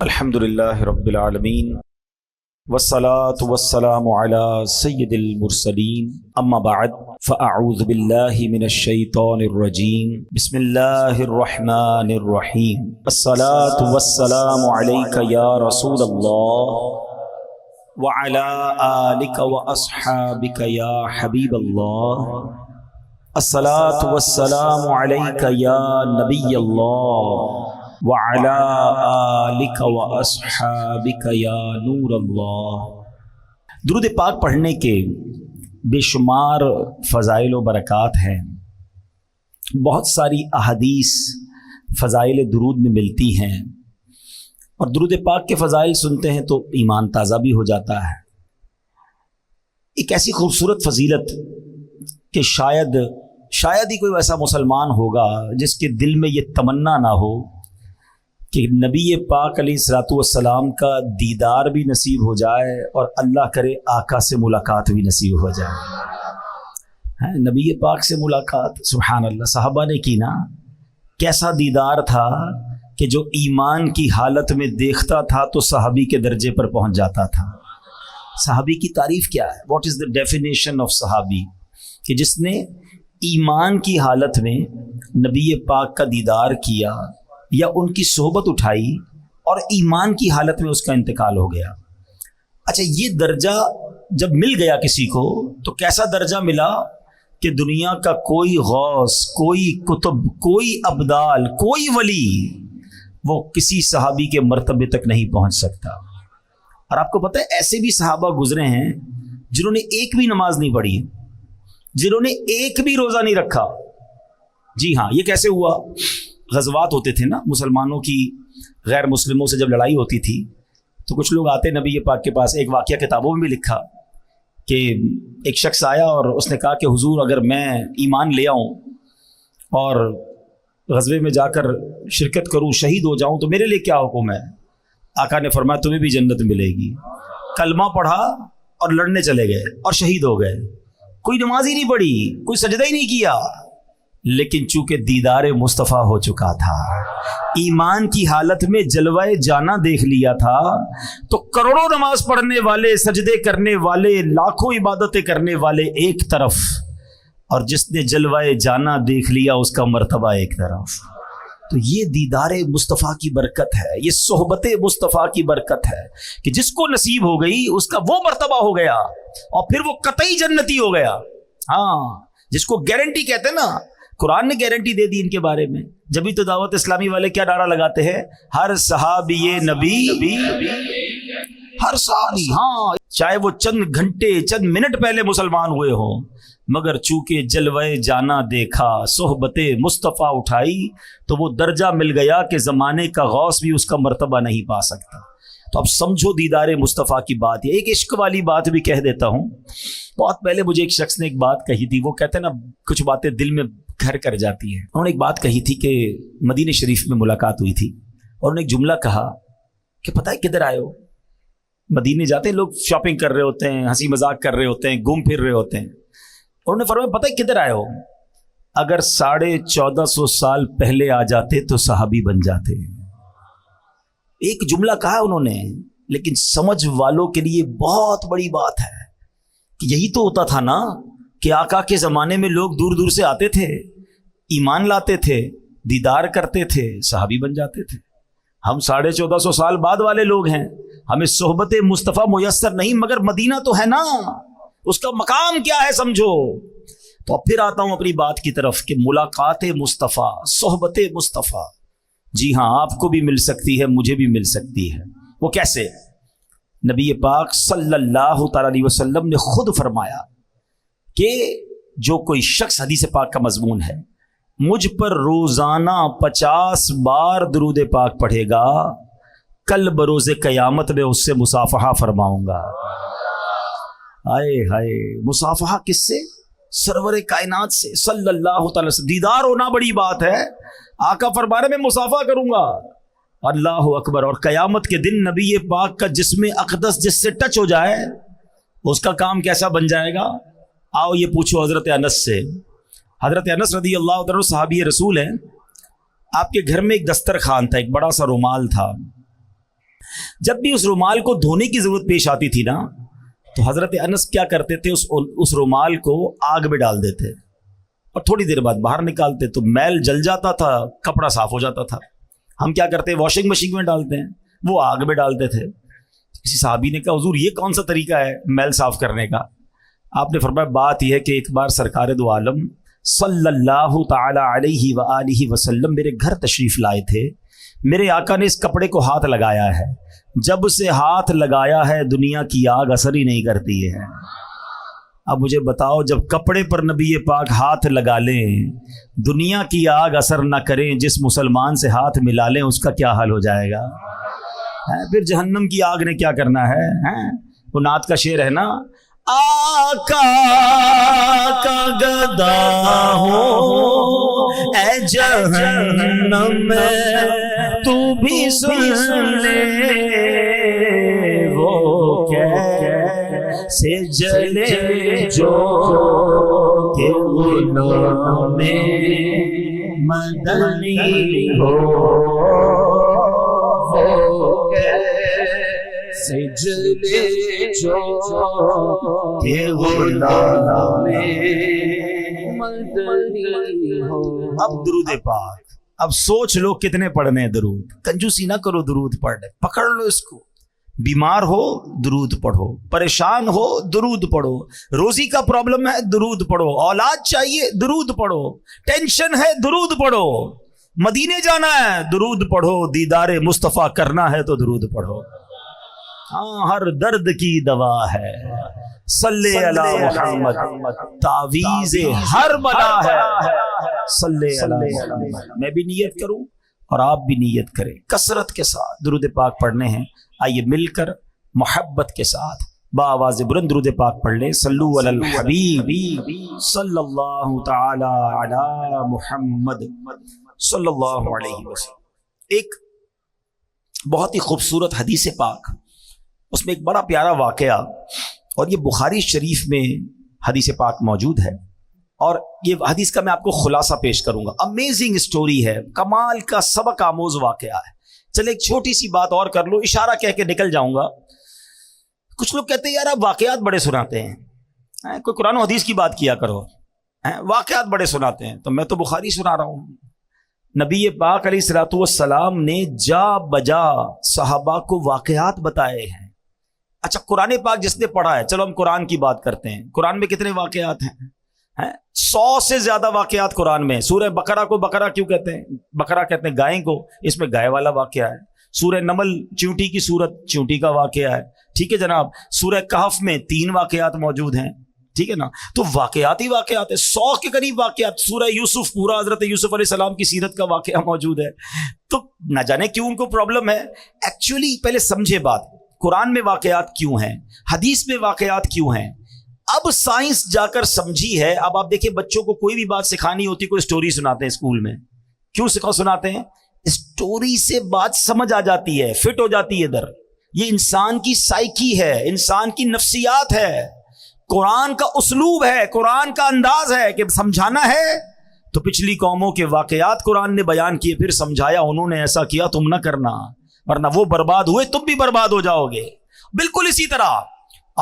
الحمدللہ رب العالمین والصلاة والسلام علی سید المرسلین اما بعد فاعوذ باللہ من الشیطان الرجیم بسم اللہ الرحمن الرحیم الصلاة والسلام علیک یا رسول اللہ وعلی آلک واصحابک یا حبیب اللہ الصلاة والسلام علیک یا نبی اللہ وعلی آلک واصحابک یا نور اللہ۔ درود پاک پڑھنے کے بے شمار فضائل و برکات ہیں۔ بہت ساری احادیث فضائل درود میں ملتی ہیں، اور درود پاک کے فضائل سنتے ہیں تو ایمان تازہ بھی ہو جاتا ہے۔ ایک ایسی خوبصورت فضیلت کہ شاید ہی کوئی ایسا مسلمان ہوگا جس کے دل میں یہ تمنا نہ ہو کہ نبی پاک علیہ الصلوۃ والسلام کا دیدار بھی نصیب ہو جائے اور اللہ کرے آقا سے ملاقات بھی نصیب ہو جائے۔ نبی پاک سے ملاقات سبحان اللہ، صحابہ نے کی نا، کیسا دیدار تھا کہ جو ایمان کی حالت میں دیکھتا تھا تو صحابی کے درجے پر پہنچ جاتا تھا۔ صحابی کی تعریف کیا ہے؟ What is the definition of صحابی؟ کہ جس نے ایمان کی حالت میں نبی پاک کا دیدار کیا یا ان کی صحبت اٹھائی اور ایمان کی حالت میں اس کا انتقال ہو گیا۔ اچھا، یہ درجہ جب مل گیا کسی کو تو کیسا درجہ ملا کہ دنیا کا کوئی غوث، کوئی کتب، کوئی ابدال، کوئی ولی وہ کسی صحابی کے مرتبے تک نہیں پہنچ سکتا۔ اور آپ کو پتہ ہے ایسے بھی صحابہ گزرے ہیں جنہوں نے ایک بھی نماز نہیں پڑھی، جنہوں نے ایک بھی روزہ نہیں رکھا۔ جی ہاں، یہ کیسے ہوا؟ غزوات ہوتے تھے نا مسلمانوں کی، غیر مسلموں سے جب لڑائی ہوتی تھی تو کچھ لوگ آتے نبی پاک کے پاس۔ ایک واقعہ کتابوں میں بھی لکھا کہ ایک شخص آیا اور اس نے کہا کہ حضور اگر میں ایمان لے آؤں اور غزوے میں جا کر شرکت کروں، شہید ہو جاؤں تو میرے لیے کیا حکم ہے؟ آقا نے فرمایا تمہیں بھی جنت ملے گی۔ کلمہ پڑھا اور لڑنے چلے گئے اور شہید ہو گئے۔ کوئی نماز ہی نہیں پڑھی، کوئی سجدہ ہی نہیں کیا، لیکن چونکہ دیدار مصطفیٰ ہو چکا تھا، ایمان کی حالت میں جلوہ جانا دیکھ لیا تھا، تو کروڑوں نماز پڑھنے والے، سجدے کرنے والے، لاکھوں عبادتیں کرنے والے ایک طرف، اور جس نے جلوہ جانا دیکھ لیا اس کا مرتبہ ایک طرف۔ تو یہ دیدار مصطفیٰ کی برکت ہے، یہ صحبت مصطفیٰ کی برکت ہے کہ جس کو نصیب ہو گئی اس کا وہ مرتبہ ہو گیا اور پھر وہ قطعی جنتی ہو گیا۔ ہاں، جس کو گارنٹی کہتے ہیں نا، قرآن نے گارنٹی دے دی ان کے بارے میں۔ جبھی تو دعوت اسلامی والے کیا نعرہ لگاتے ہیں؟ ہر صحابی نبی، ہر صحابی، ہاں، چاہے وہ چند گھنٹے، چند منٹ پہلے مسلمان ہوئے ہوں، مگر چونکہ جلوہ جانا دیکھا، صحبت مصطفیٰ اٹھائی، تو وہ درجہ مل گیا کہ زمانے کا غوث بھی اس کا مرتبہ نہیں پا سکتا۔ تو اب سمجھو دیدار مصطفیٰ کی بات۔ ایک عشق والی بات بھی کہہ دیتا ہوں۔ بہت پہلے مجھے ایک شخص نے ایک بات کہی تھی، وہ کہتے ہیں نا کچھ باتیں دل میں گھر کر جاتی ہیں۔ انہوں نے ایک بات کہی تھی کہ مدینہ شریف میں ملاقات ہوئی تھی، اور انہوں نے ایک جملہ کہا کہ پتہ ہے کدھر آئے ہو؟ مدینے جاتے ہیں لوگ، شاپنگ کر رہے ہوتے ہیں، ہنسی مذاق کر رہے ہوتے ہیں، گھوم پھر رہے ہوتے ہیں۔ انہوں نے فرمایا پتہ ہے کدھر آئے ہو؟ اگر 1450 سال پہلے آ جاتے تو صحابی بن جاتے۔ ایک جملہ کہا انہوں نے، لیکن سمجھ والوں کے لیے بہت بڑی بات ہے کہ یہی تو ہوتا تھا نا کہ آقا کے زمانے میں لوگ دور دور سے آتے تھے، ایمان لاتے تھے، دیدار کرتے تھے، صحابی بن جاتے تھے۔ ہم 1450 سال بعد والے لوگ ہیں، ہمیں صحبت مصطفیٰ میسر نہیں، مگر مدینہ تو ہے نا، اس کا مقام کیا ہے سمجھو۔ تو اب پھر آتا ہوں اپنی بات کی طرف کہ ملاقات مصطفیٰ، صحبت مصطفیٰ، جی ہاں، آپ کو بھی مل سکتی ہے، مجھے بھی مل سکتی ہے۔ وہ کیسے؟ نبی پاک صلی اللہ تعالی علیہ وسلم نے خود فرمایا کہ جو کوئی شخص، حدیث پاک کا مضمون ہے، مجھ پر روزانہ 50 بار درود پاک پڑھے گا، کل بروز قیامت میں اس سے مصافحہ فرماؤں گا۔ ہائے ہائے، مصافحہ کس سے؟ سرور کائنات سے صلی اللہ تعالی وسلم۔ دیدار ہونا بڑی بات ہے، آقا فرمانے میں مصافحہ کروں گا، اللہ اکبر۔ اور قیامت کے دن نبی پاک کا جسم اقدس جس سے ٹچ ہو جائے اس کا کام کیسا بن جائے گا؟ آؤ یہ پوچھو حضرت انس سے۔ حضرت انس رضی اللہ عنہ صحابی رسول ہیں، آپ کے گھر میں ایک دسترخوان تھا، ایک بڑا سا رومال تھا، جب بھی اس رومال کو دھونے کی ضرورت پیش آتی تھی نا تو حضرت انس کیا کرتے تھے، اس رومال کو آگ میں ڈال دیتے اور تھوڑی دیر بعد باہر نکالتے تو میل جل جاتا تھا، کپڑا صاف ہو جاتا تھا۔ ہم کیا کرتے ہیں، واشنگ مشین میں ڈالتے ہیں، وہ آگ میں ڈالتے تھے۔ کسی صحابی نے کہا حضور یہ کون سا طریقہ ہے میل صاف کرنے کا؟ آپ نے فرمایا بات یہ ہے کہ ایک بار سرکار دو عالم صلی اللہ تعالی علیہ وآلہ وسلم میرے گھر تشریف لائے تھے، میرے آقا نے اس کپڑے کو ہاتھ لگایا ہے، جب سے ہاتھ لگایا ہے دنیا کی آگ اثر ہی نہیں کرتی ہے۔ اب مجھے بتاؤ جب کپڑے پر نبی پاک ہاتھ لگا لیں، دنیا کی آگ اثر نہ کریں، جس مسلمان سے ہاتھ ملا لیں اس کا کیا حال ہو جائے گا؟ پھر جہنم کی آگ نے کیا کرنا ہے؟ وہ نعت کا شعر ہے نا، آقا کا گدا ہو اے جہنم میں تو بھی سن لے، وہ کیسے جلے جو کہ غلام مدنی ہو، وہ کیسے جلے جو کہ غلام مدنی ہو۔ اب درود پاک، اب سوچ لو کتنے پڑھنے ہیں درود، کنجوسی نہ کرو، درود پڑھنے پکڑ لو اس کو۔ بیمار ہو درود پڑھو، پریشان ہو درود پڑھو، روزی کا پرابلم ہے درود پڑھو، اولاد چاہیے درود پڑھو، ٹینشن ہے درود پڑھو، مدینے جانا ہے درود پڑھو، دیدار مصطفیٰ کرنا ہے تو درود پڑھو۔ ہاں ہر درد کی دوا ہے صلی علی محمد، تعویذ ہر بلا ہے صلی علی محمد۔ میں بھی نیت کروں اور آپ بھی نیت کریں، کثرت کے ساتھ درود پاک پڑھنے ہیں۔ آئیے مل کر محبت کے ساتھ بآواز بلند درود پاک پڑھ لیں۔ صلو علی الحبیب صلی اللہ تعالی علی محمد صلی اللہ علیہ وسلم۔ ایک بہت ہی خوبصورت حدیث پاک، اس میں ایک بڑا پیارا واقعہ، اور یہ بخاری شریف میں حدیث پاک موجود ہے، اور یہ حدیث کا میں آپ کو خلاصہ پیش کروں گا۔ امیزنگ سٹوری ہے، کمال کا سبق آموز واقعہ ہے۔ چلے ایک چھوٹی سی بات اور کر لو، اشارہ کہہ کے نکل جاؤں گا۔ کچھ لوگ کہتے ہیں یار آپ واقعات بڑے سناتے ہیں، کوئی قرآن و حدیث کی بات کیا کرو، واقعات بڑے سناتے ہیں۔ تو میں تو بخاری سنا رہا ہوں۔ نبی پاک علیہ الصلوۃ والسلام نے جا بجا صحابہ کو واقعات بتائے ہیں۔ اچھا قرآن پاک جس نے پڑھا ہے، چلو ہم قرآن کی بات کرتے ہیں۔ قرآن میں کتنے واقعات ہیں؟ 100 سے زیادہ واقعات قرآن میں۔ سورہ بقرہ کو بقرہ کیوں کہتے ہیں؟ بقرہ کہتے ہیں گائے کو، اس میں گائے والا واقعہ ہے۔ سورہ نمل چونٹی کی سورت، چونٹی کا واقعہ ہے، ٹھیک ہے جناب۔ سورہ کہف میں 3 واقعات موجود ہیں، ٹھیک ہے نا۔ تو واقعات ہی واقعات ہے، 100 کے قریب واقعات۔ سورہ یوسف پورا حضرت یوسف علیہ السلام کی سیرت کا واقعہ موجود ہے۔ تو نہ جانے کیوں ان کو پرابلم ہے۔ ایکچولی پہلے سمجھے بات، قرآن میں واقعات کیوں ہیں، حدیث میں واقعات کیوں ہیں۔ اب سائنس جا کر سمجھی ہے۔ اب آپ دیکھیں بچوں کو کوئی بھی بات سکھانی ہوتی، کوئی سٹوری سناتے ہیں اسکول میں، کیوں سناتے ہیں؟ سٹوری سے بات سمجھ آ جاتی ہے، فٹ ہو جاتی ہے ادھر۔ یہ انسان کی سائیکی ہے، انسان کی نفسیات ہے، قرآن کا اسلوب ہے، قرآن کا انداز ہے کہ سمجھانا ہے تو پچھلی قوموں کے واقعات قرآن نے بیان کیے، پھر سمجھایا انہوں نے ایسا کیا تم نہ کرنا، ورنہ وہ برباد ہوئے تم بھی برباد ہو جاؤ گے۔ بالکل اسی طرح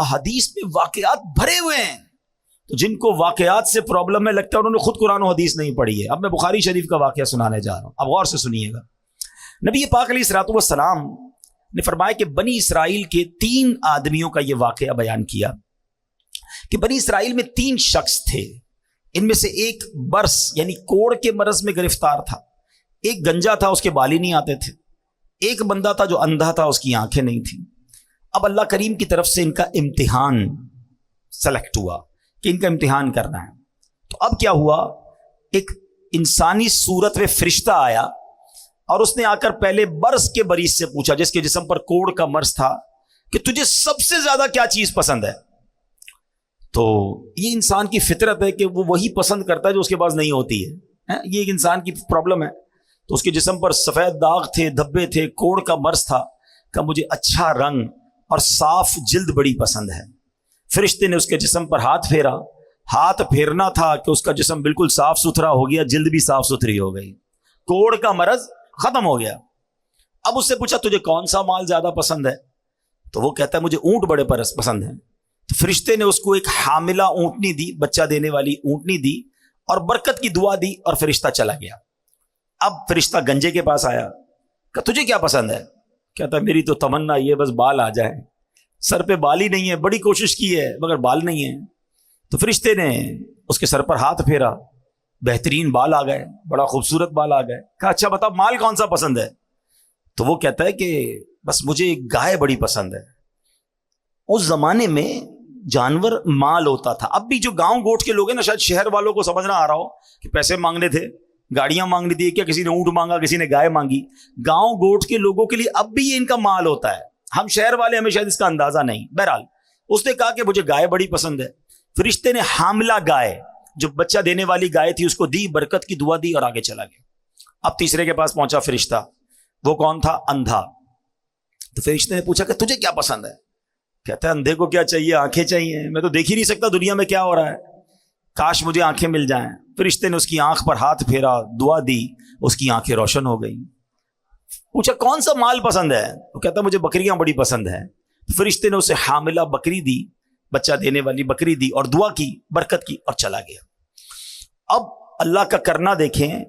حدیث میں واقعات بھرے ہوئے ہیں۔ تو جن کو واقعات سے پرابلم ہے، لگتا ہے انہوں نے خود قرآن و حدیث نہیں پڑھی ہے۔ اب میں بخاری شریف کا واقعہ سنانے جا رہا ہوں، اب غور سے سنیے گا۔ نبی پاک علیہ الصلوۃ والسلام نے فرمایا کہ بنی اسرائیل کے 3 آدمیوں کا یہ واقعہ بیان کیا کہ بنی اسرائیل میں 3 شخص تھے۔ ان میں سے ایک برس یعنی کوڑ کے مرض میں گرفتار تھا، ایک گنجا تھا، اس کے بال ہی نہیں آتے تھے، ایک بندہ تھا جو اندھا تھا، اس کی آنکھیں نہیں تھیں۔ اب اللہ کریم کی طرف سے ان کا امتحان سلیکٹ ہوا کہ ان کا امتحان کرنا ہے۔ تو اب کیا ہوا، ایک انسانی صورت میں فرشتہ آیا اور اس نے آ کر پہلے برس کے مریض سے پوچھا، جس کے جسم پر کوڑ کا مرض تھا، کہ تجھے سب سے زیادہ کیا چیز پسند ہے؟ تو یہ انسان کی فطرت ہے کہ وہ وہی پسند کرتا ہے جو اس کے پاس نہیں ہوتی ہے۔ یہ ایک انسان کی پرابلم ہے۔ تو اس کے جسم پر سفید داغ تھے، دھبے تھے، کوڑ کا مرض تھا، کہ مجھے اچھا رنگ اور صاف جلد بڑی پسند ہے۔ فرشتے نے اس کے جسم پر ہاتھ پھیرا، ہاتھ پھیرنا تھا کہ اس کا جسم بالکل صاف ستھرا ہو گیا، جلد بھی صاف ستھری ہو گئی، کوڑ کا مرض ختم ہو گیا۔ اب اس سے پوچھا تجھے کون سا مال زیادہ پسند ہے؟ تو وہ کہتا ہے مجھے اونٹ بڑے پسند ہیں۔ تو فرشتے نے اس کو ایک حاملہ اونٹنی دی، بچہ دینے والی اونٹنی دی اور برکت کی دعا دی، اور فرشتہ چلا گیا۔ اب فرشتہ گنجے کے پاس آیا کہ تجھے کیا پسند ہے؟ کہتا ہے میری تو تمنا یہ بس بال آ جائیں، سر پہ بال ہی نہیں ہے، بڑی کوشش کی ہے مگر بال نہیں ہے۔ تو فرشتے نے اس کے سر پر ہاتھ پھیرا، بہترین بال آ گئے، بڑا خوبصورت بال آ گئے۔ کہا اچھا بتا مال کون سا پسند ہے؟ تو وہ کہتا ہے کہ بس مجھے ایک گائے بڑی پسند ہے۔ اس زمانے میں جانور مال ہوتا تھا۔ اب بھی جو گاؤں گوٹ کے لوگ ہیں نا، شاید شہر والوں کو سمجھنا آ رہا ہو کہ پیسے مانگنے تھے، گاڑیاں مانگنی تھی، کیا کسی نے اونٹ مانگا، کسی نے گائے مانگی۔ گاؤں گوٹ کے لوگوں کے لیے اب بھی یہ ان کا مال ہوتا ہے، ہم شہر والے ہمیں شاید اس کا اندازہ نہیں۔ بہرحال اس نے کہا کہ مجھے گائے بڑی پسند ہے۔ فرشتے نے حاملہ گائے جو بچہ دینے والی گائے تھی اس کو دی، برکت کی دعا دی اور آگے چلا گیا۔ اب تیسرے کے پاس پہنچا فرشتہ، وہ کون تھا؟ اندھا۔ تو فرشتے نے پوچھا کہ تجھے کیا پسند ہے؟ کہتا ہے اندھے کو کیا چاہیے؟ آنکھیں چاہیے، میں تو دیکھ ہی نہیں سکتا دنیا میں کیا ہو رہا ہے، کاش مجھے آنکھیں مل جائیں۔ فرشتے نے اس کی آنکھ پر ہاتھ پھیرا، دعا دی، اس کی آنکھیں روشن ہو گئی۔ پوچھا کون سا مال پسند ہے؟ وہ کہتا مجھے بکریاں بڑی پسند ہیں۔ فرشتے نے اسے حاملہ بکری دی، بچہ دینے والی بکری دی اور دعا کی، برکت کی اور چلا گیا۔ اب اللہ کا کرنا دیکھیں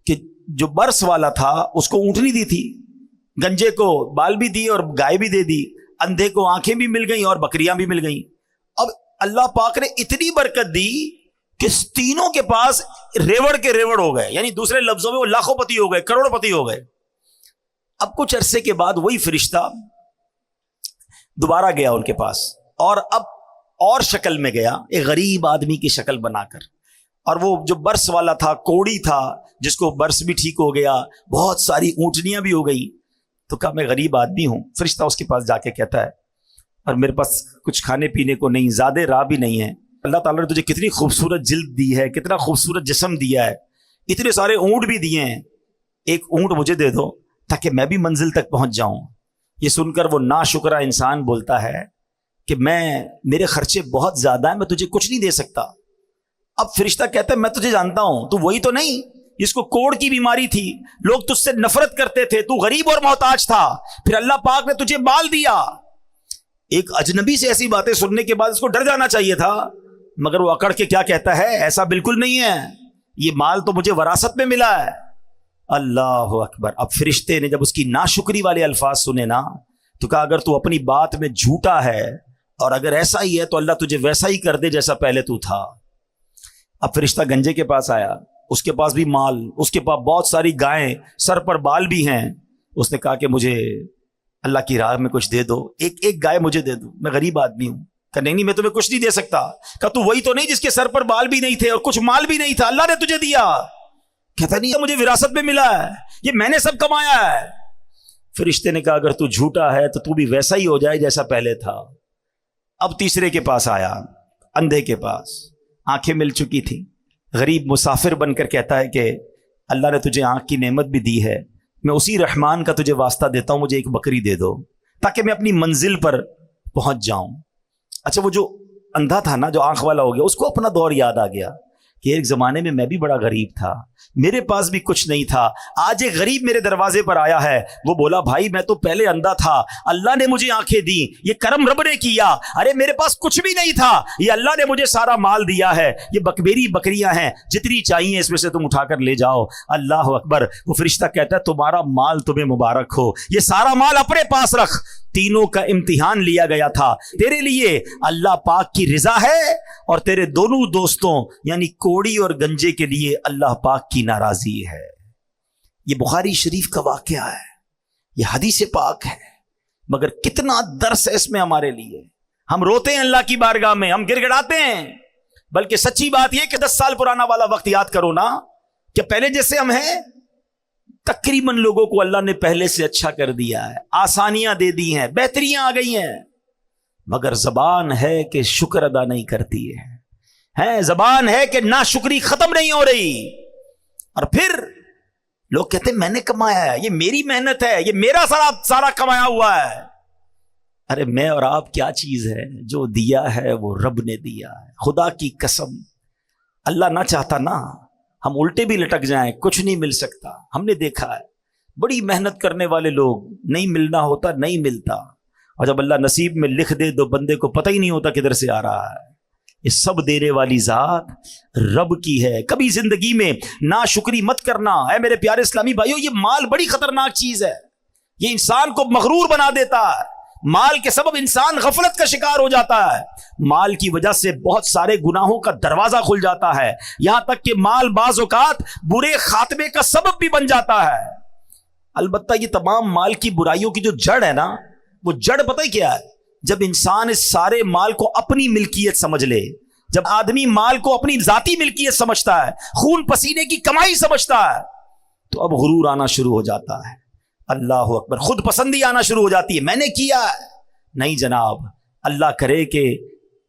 کہ جو برس والا تھا اس کو اونٹنی دی تھی، گنجے کو بال بھی دی اور گائے بھی دے دی، اندھے کو آنکھیں بھی مل گئیں اور بکریاں بھی مل گئیں۔ اب اللہ پاک نے اتنی برکت دی کہ تینوں کے پاس ریوڑ کے ریوڑ ہو گئے، یعنی دوسرے لفظوں میں وہ لاکھوں پتی ہو گئے، کروڑ پتی ہو گئے۔ اب کچھ عرصے کے بعد وہی فرشتہ دوبارہ گیا ان کے پاس، اور اب اور شکل میں گیا، ایک غریب آدمی کی شکل بنا کر، اور وہ جو برس والا تھا کوڑی تھا، جس کو برس بھی ٹھیک ہو گیا، بہت ساری اونٹنیاں بھی ہو گئی۔ تو کہا میں غریب آدمی ہوں۔ فرشتہ اس کے پاس جا کے کہتا ہے اور میرے پاس کچھ کھانے پینے کو نہیں، زیادہ راہ بھی نہیں ہے، اللہ تعالیٰ نے تجھے کتنی خوبصورت جلد دی ہے، کتنا خوبصورت جسم دیا ہے، اتنے سارے اونٹ بھی دیے ہیں، ایک اونٹ مجھے دے دو تاکہ میں بھی منزل تک پہنچ جاؤں۔ یہ سن کر وہ ناشکرا انسان بولتا ہے کہ میرے خرچے بہت زیادہ ہیں، میں تجھے کچھ نہیں دے سکتا۔ اب فرشتہ کہتا ہے میں تجھے جانتا ہوں، تو وہی تو نہیں جس کو کوڑ کی بیماری تھی، لوگ تجھ سے نفرت کرتے تھے، تو غریب اور محتاج تھا، پھر اللہ پاک نے تجھے مال دیا۔ ایک اجنبی سے ایسی باتیں سننے کے بعد اس کو ڈر جانا چاہیے تھا، مگر وہ اکڑ کے کیا کہتا ہے، ایسا بالکل نہیں ہے، یہ مال تو مجھے وراثت میں ملا ہے۔ اللہ اکبر۔ اب فرشتے نے جب اس کی ناشکری والے الفاظ سنے نا، تو کہا اگر تو اپنی بات میں جھوٹا ہے اور اگر ایسا ہی ہے تو اللہ تجھے ویسا ہی کر دے جیسا پہلے تو تھا۔ اب فرشتہ گنجے کے پاس آیا، اس کے پاس بھی مال، اس کے پاس بہت ساری گائیں، سر پر بال بھی ہیں۔ اس نے کہا کہ مجھے اللہ کی راہ میں کچھ دے دو، ایک گائے مجھے دے دو، میں غریب آدمی ہوں۔ کہا نہیں میں تمہیں کچھ نہیں دے سکتا۔ کہا تو وہی تو نہیں جس کے سر پر بال بھی نہیں تھے اور کچھ مال بھی نہیں تھا، اللہ نے تجھے دیا؟ کہتا نہیں مجھے وراثت میں ملا ہے، یہ میں نے سب کمایا ہے۔ فرشتے نے کہا اگر تو جھوٹا ہے تو بھی ویسا ہی ہو جائے جیسا پہلے تھا۔ اب تیسرے کے پاس آیا، اندھے کے پاس، آنکھیں مل چکی تھی، غریب مسافر بن کر کہتا ہے کہ اللہ نے تجھے آنکھ کی نعمت بھی دی ہے، میں اسی رحمان کا تجھے واسطہ دیتا ہوں، مجھے ایک بکری دے دو تاکہ میں اپنی منزل پر پہنچ جاؤں۔ اچھا وہ جو اندھا تھا نا، جو آنکھ والا ہو گیا، اس کو اپنا دور یاد آ گیا کہ ایک زمانے میں بھی بڑا غریب تھا، میرے پاس بھی کچھ نہیں تھا، آج ایک غریب میرے دروازے پر آیا ہے، وہ بولا بھائی میں تو پہلے اندھا تھا، اللہ نے مجھے آنکھیں دی، یہ کرم رب نے کیا، ارے میرے پاس کچھ بھی نہیں تھا، یہ اللہ نے مجھے سارا مال دیا ہے، یہ میری بکریاں ہیں، جتنی چاہیے اس میں سے تم اٹھا کر لے جاؤ۔ اللہ اکبر۔ وہ فرشتہ کہتا ہے تمہارا مال تمہیں مبارک ہو، یہ سارا مال اپنے پاس رکھ، تینوں کا امتحان لیا گیا تھا، تیرے لیے اللہ پاک کی رضا ہے اور تیرے دونوں دوستوں یعنی کوڑی اور گنجے کے لیے اللہ پاک کی ناراضی ہے۔ یہ بخاری شریف کا واقعہ ہے، یہ حدیث پاک ہے، مگر کتنا درس ہے اس میں ہمارے لیے۔ ہم روتے ہیں اللہ کی بارگاہ میں، ہم گر گڑاتے ہیں، بلکہ سچی بات یہ کہ 10 سال پرانا والا وقت یاد کرو نا، کہ پہلے جیسے ہم ہیں تقریباً لوگوں کو اللہ نے پہلے سے اچھا کر دیا ہے، آسانیاں دے دی ہیں، بہتریاں آ گئی ہیں، مگر زبان ہے کہ شکر ادا نہیں کرتی ہے، زبان ہے کہ ناشکری ختم نہیں ہو رہی۔ اور پھر لوگ کہتے ہیں میں نے کمایا ہے، یہ میری محنت ہے، یہ میرا سارا کمایا ہوا ہے۔ ارے میں اور آپ کیا چیز ہے؟ جو دیا ہے وہ رب نے دیا ہے، خدا کی قسم۔ اللہ نہ چاہتا نا ہم الٹے بھی لٹک جائیں، کچھ نہیں مل سکتا۔ ہم نے دیکھا ہے بڑی محنت کرنے والے لوگ، نہیں ملنا ہوتا نہیں ملتا، اور جب اللہ نصیب میں لکھ دے تو بندے کو پتہ ہی نہیں ہوتا کدھر سے آ رہا ہے۔ یہ سب دینے والی ذات رب کی ہے۔ کبھی زندگی میں ناشکری مت کرنا۔ اے میرے پیارے اسلامی بھائیو، یہ مال بڑی خطرناک چیز ہے، یہ انسان کو مغرور بنا دیتا ہے۔ مال کے سبب انسان غفلت کا شکار ہو جاتا ہے، مال کی وجہ سے بہت سارے گناہوں کا دروازہ کھل جاتا ہے، یہاں تک کہ مال بعض اوقات برے خاتمے کا سبب بھی بن جاتا ہے۔ البتہ یہ تمام مال کی برائیوں کی جو جڑ ہے نا، وہ جڑ پتہ ہی کیا ہے؟ جب انسان اس سارے مال کو اپنی ملکیت سمجھ لے، جب آدمی مال کو اپنی ذاتی ملکیت سمجھتا ہے، خون پسینے کی کمائی سمجھتا ہے، تو اب غرور آنا شروع ہو جاتا ہے۔ اللہ اکبر، خود پسندی آنا شروع ہو جاتی ہے، میں نے کیا ہے۔ نہیں جناب، اللہ کرے کہ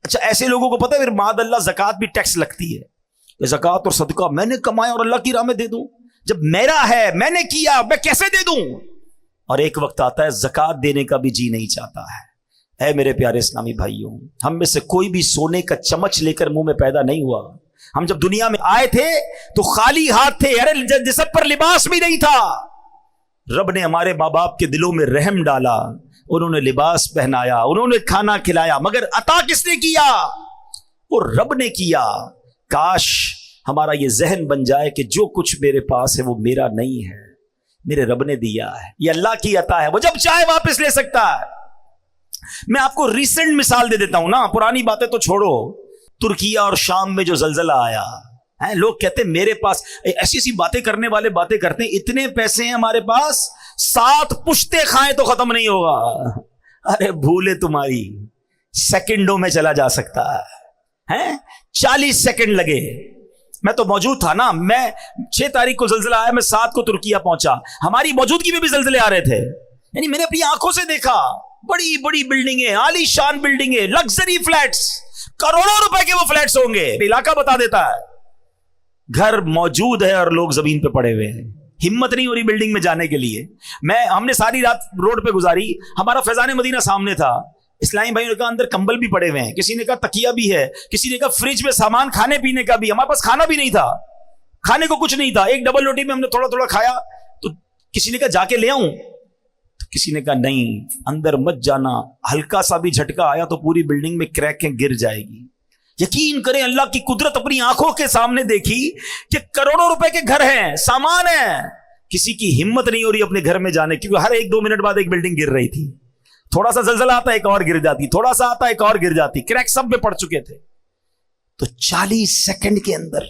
اچھا ایسے لوگوں کو پتہ ہے پھر معاذ اللہ زکوٰۃ بھی ٹیکس لگتی ہے، زکوٰۃ اور صدقہ میں نے کمایا اور اللہ کی راہ میں دے دوں، جب میرا ہے میں نے کیا میں کیسے دے دوں؟ اور ایک وقت آتا ہے زکوٰۃ دینے کا بھی جی نہیں چاہتا ہے۔ اے میرے پیارے اسلامی بھائیوں، ہم میں سے کوئی بھی سونے کا چمچ لے کر منہ میں پیدا نہیں ہوا۔ ہم جب دنیا میں آئے تھے تو خالی ہاتھ تھے، ارے جسد پر لباس بھی نہیں تھا۔ رب نے ہمارے ماں باپ کے دلوں میں رحم ڈالا، انہوں نے لباس پہنایا، انہوں نے کھانا کھلایا، مگر عطا کس نے کیا؟ وہ رب نے کیا۔ کاش ہمارا یہ ذہن بن جائے کہ جو کچھ میرے پاس ہے وہ میرا نہیں ہے، میرے رب نے دیا ہے، یہ اللہ کی عطا ہے، وہ جب چاہے واپس لے سکتا ہے۔ میں آپ کو ریسنٹ مثال دے دیتا ہوں نا، پرانی باتیں تو چھوڑو۔ ترکیہ اور شام میں جو زلزلہ آیا ہے، لوگ کہتے ہیں میرے پاس ایسی ایسی باتیں کرنے والے باتیں کرتے ہیں، اتنے پیسے ہیں ہمارے پاس 7 پشتے کھائیں تو ختم نہیں ہوگا۔ ارے بھولے تمہاری، سیکنڈوں میں چلا جا سکتا ہے، 40 سیکنڈ لگے۔ میں تو موجود تھا نا، میں 6 تاریخ کو زلزلہ آیا، میں 7 کو ترکیہ پہنچا، ہماری موجودگی میں بھی زلزلے آ رہے تھے، یعنی میں نے اپنی آنکھوں سے دیکھا۔ بڑی بڑی بلڈنگیں، عالی شان بلڈنگیں، لگژری فلیٹس، کروڑوں روپے کے وہ فلیٹس ہوں گے، علاقہ بتا دیتا ہے۔ گھر موجود ہے اور لوگ زمین پہ پڑے ہوئے ہیں، ہمت نہیں ہو رہی بلڈنگ میں جانے کے لیے۔ ہم نے ساری رات روڈ پہ گزاری، ہمارا فیضان مدینہ سامنے تھا، اسلامی بھائیوں نے کہا اندر کمبل بھی پڑے ہوئے ہیں، کسی نے کہا تکیہ بھی ہے، کسی نے کہا فریج میں سامان کھانے پینے کا بھی، ہمارے پاس کھانا بھی نہیں تھا، کھانے کو کچھ نہیں تھا، ایک ڈبل روٹی میں ہم نے تھوڑا تھوڑا کھایا، تو کسی نے کہا جا کے لے آؤں، کسی نے کہا نہیں اندر مت جانا، ہلکا سا بھی جھٹکا آیا تو پوری بلڈنگ میں کریکیں گر جائے گی۔ یقین کریں اللہ کی قدرت اپنی آنکھوں کے سامنے دیکھی کہ کروڑوں روپے کے گھر ہیں، سامان ہیں، کسی کی ہمت نہیں ہو رہی اپنے گھر میں جانے، کیونکہ ہر 1-2 منٹ بعد ایک بلڈنگ گر رہی تھی، تھوڑا سا زلزلہ آتا ایک اور گر جاتی، تھوڑا سا آتا ایک اور گر جاتی، کریک سب میں پڑ چکے تھے۔ تو 40 سیکنڈ کے اندر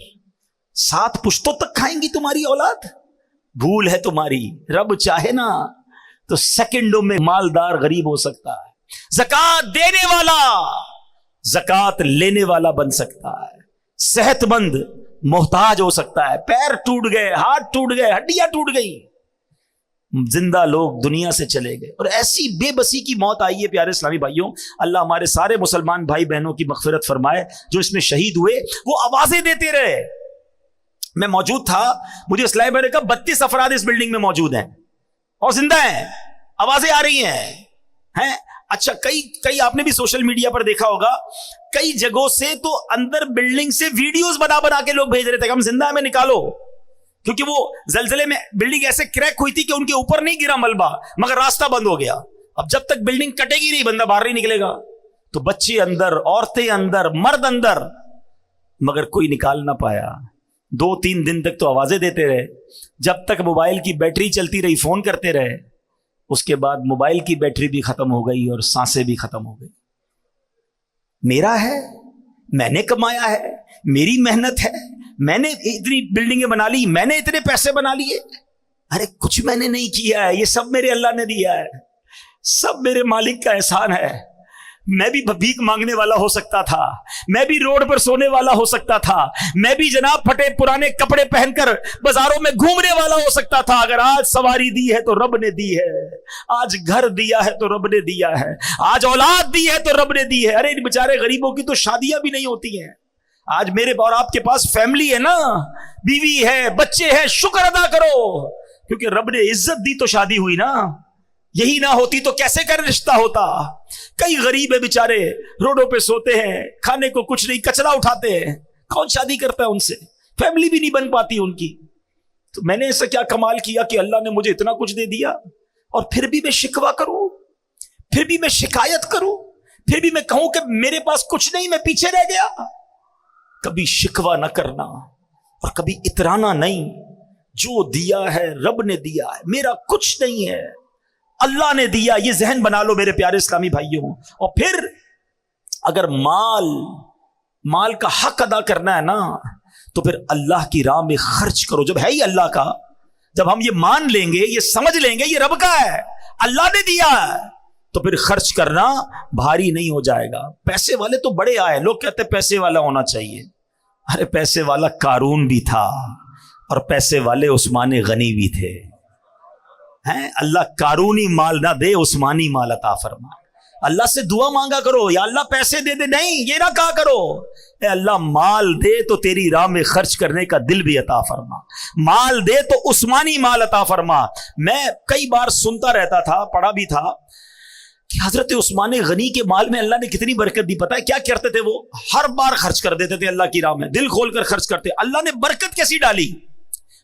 7 پشتوں تک کھائیں گی تمہاری اولاد؟ بھول ہے تمہاری، رب چاہے نا تو سیکنڈوں میں مالدار غریب ہو سکتا ہے، زکوٰۃ دینے والا زکوٰۃ لینے والا بن سکتا ہے، صحت مند محتاج ہو سکتا ہے، پیر ٹوٹ گئے، ہاتھ ٹوٹ گئے، ہڈیاں ٹوٹ گئی، زندہ لوگ دنیا سے چلے گئے، اور ایسی بے بسی کی موت آئی ہے۔ پیارے اسلامی بھائیوں، اللہ ہمارے سارے مسلمان بھائی بہنوں کی مغفرت فرمائے جو اس میں شہید ہوئے، وہ آوازیں دیتے رہے۔ میں موجود تھا، مجھے اسلامی بھائی نے کہا 32 افراد اس بلڈنگ میں موجود ہیں اور زندہ ہیں، آوازیں آ رہی ہیں۔ اچھا کئی آپ نے بھی سوشل میڈیا پر دیکھا ہوگا، کئی جگہوں سے تو اندر بلڈنگ سے ویڈیوز بنا کے لوگ بھیج رہے تھے کہ ہم زندہ ہیں، میں نکالو، کیونکہ وہ زلزلے میں بلڈنگ ایسے کریک ہوئی تھی کہ ان کے اوپر نہیں گرا ملبہ، مگر راستہ بند ہو گیا۔ اب جب تک بلڈنگ کٹے گی نہیں بندہ باہر نہیں نکلے گا، تو بچے اندر، عورتیں اندر، مرد اندر، مگر کوئی نکال نہ پایا۔ 2-3 دن تک تو آوازیں دیتے رہے، جب تک موبائل کی بیٹری چلتی رہی فون کرتے رہے، اس کے بعد موبائل کی بیٹری بھی ختم ہو گئی اور سانسیں بھی ختم ہو گئی۔ میرا ہے، میں نے کمایا ہے، میری محنت ہے، میں نے اتنی بلڈنگیں بنا لی، میں نے اتنے پیسے بنا لیے، ارے کچھ میں نے نہیں کیا ہے، یہ سب میرے اللہ نے دیا ہے، سب میرے مالک کا احسان ہے۔ میں بھی بھیک مانگنے والا ہو سکتا تھا، میں بھی روڈ پر سونے والا ہو سکتا تھا، میں بھی جناب پھٹے پرانے کپڑے پہن کر بازاروں میں گھومنے والا ہو سکتا تھا، اگر آج سواری دی ہے تو رب نے دی ہے، آج گھر دیا ہے تو رب نے دیا ہے، آج اولاد دی ہے تو رب نے دی ہے۔ ارے ان بیچارے غریبوں کی تو شادیاں بھی نہیں ہوتی ہیں، آج میرے اور آپ کے پاس فیملی ہے نا، بیوی ہے، بچے ہیں، شکر ادا کرو، کیونکہ رب نے عزت دی تو شادی ہوئی نا، یہی نہ ہوتی تو کیسے کر رشتہ ہوتا۔ کئی غریب ہے بیچارے، روڈوں پہ سوتے ہیں، کھانے کو کچھ نہیں، کچرا اٹھاتے ہیں، کون شادی کرتا ہے ان سے؟ فیملی بھی نہیں بن پاتی ان کی۔ تو میں نے ایسا کیا کمال کیا کہ اللہ نے مجھے اتنا کچھ دے دیا اور پھر بھی میں شکوہ کروں، پھر بھی میں شکایت کروں، پھر بھی میں کہوں کہ میرے پاس کچھ نہیں، میں پیچھے رہ گیا؟ کبھی شکوہ نہ کرنا اور کبھی اترانا نہیں. جو دیا ہے رب نے دیا ہے، میرا کچھ نہیں ہے، اللہ نے دیا. یہ ذہن بنا لو میرے پیارے اسلامی بھائیوں. اور پھر اگر مال کا حق ادا کرنا ہے نا تو پھر اللہ کی راہ میں خرچ کرو. جب ہے ہی اللہ کا، جب ہم یہ مان لیں گے، یہ سمجھ لیں گے یہ رب کا ہے، اللہ نے دیا ہے، تو پھر خرچ کرنا بھاری نہیں ہو جائے گا. پیسے والے تو بڑے آئے، لوگ کہتے ہیں پیسے والا ہونا چاہیے. ارے پیسے والا قارون بھی تھا اور پیسے والے عثمان غنی بھی تھے. اللہ قارونی مال نہ دے، عثمانی مال عطا فرما. اللہ سے دعا مانگا کرو، یا اللہ پیسے دے دے، نہیں یہ نہ کہا کرو اے اللہ مال دے تو تیری راہ میں خرچ کرنے کا دل بھی عطا فرما، مال دے تو عثمانی مال عطا فرما. میں کئی بار سنتا رہتا تھا، پڑھا بھی تھا کہ حضرت عثمان غنی کے مال میں اللہ نے کتنی برکت دی. پتہ ہے کیا کرتے تھے؟ وہ ہر بار خرچ کر دیتے تھے اللہ کی راہ میں، دل کھول کر خرچ کرتے. اللہ نے برکت کیسی ڈالی.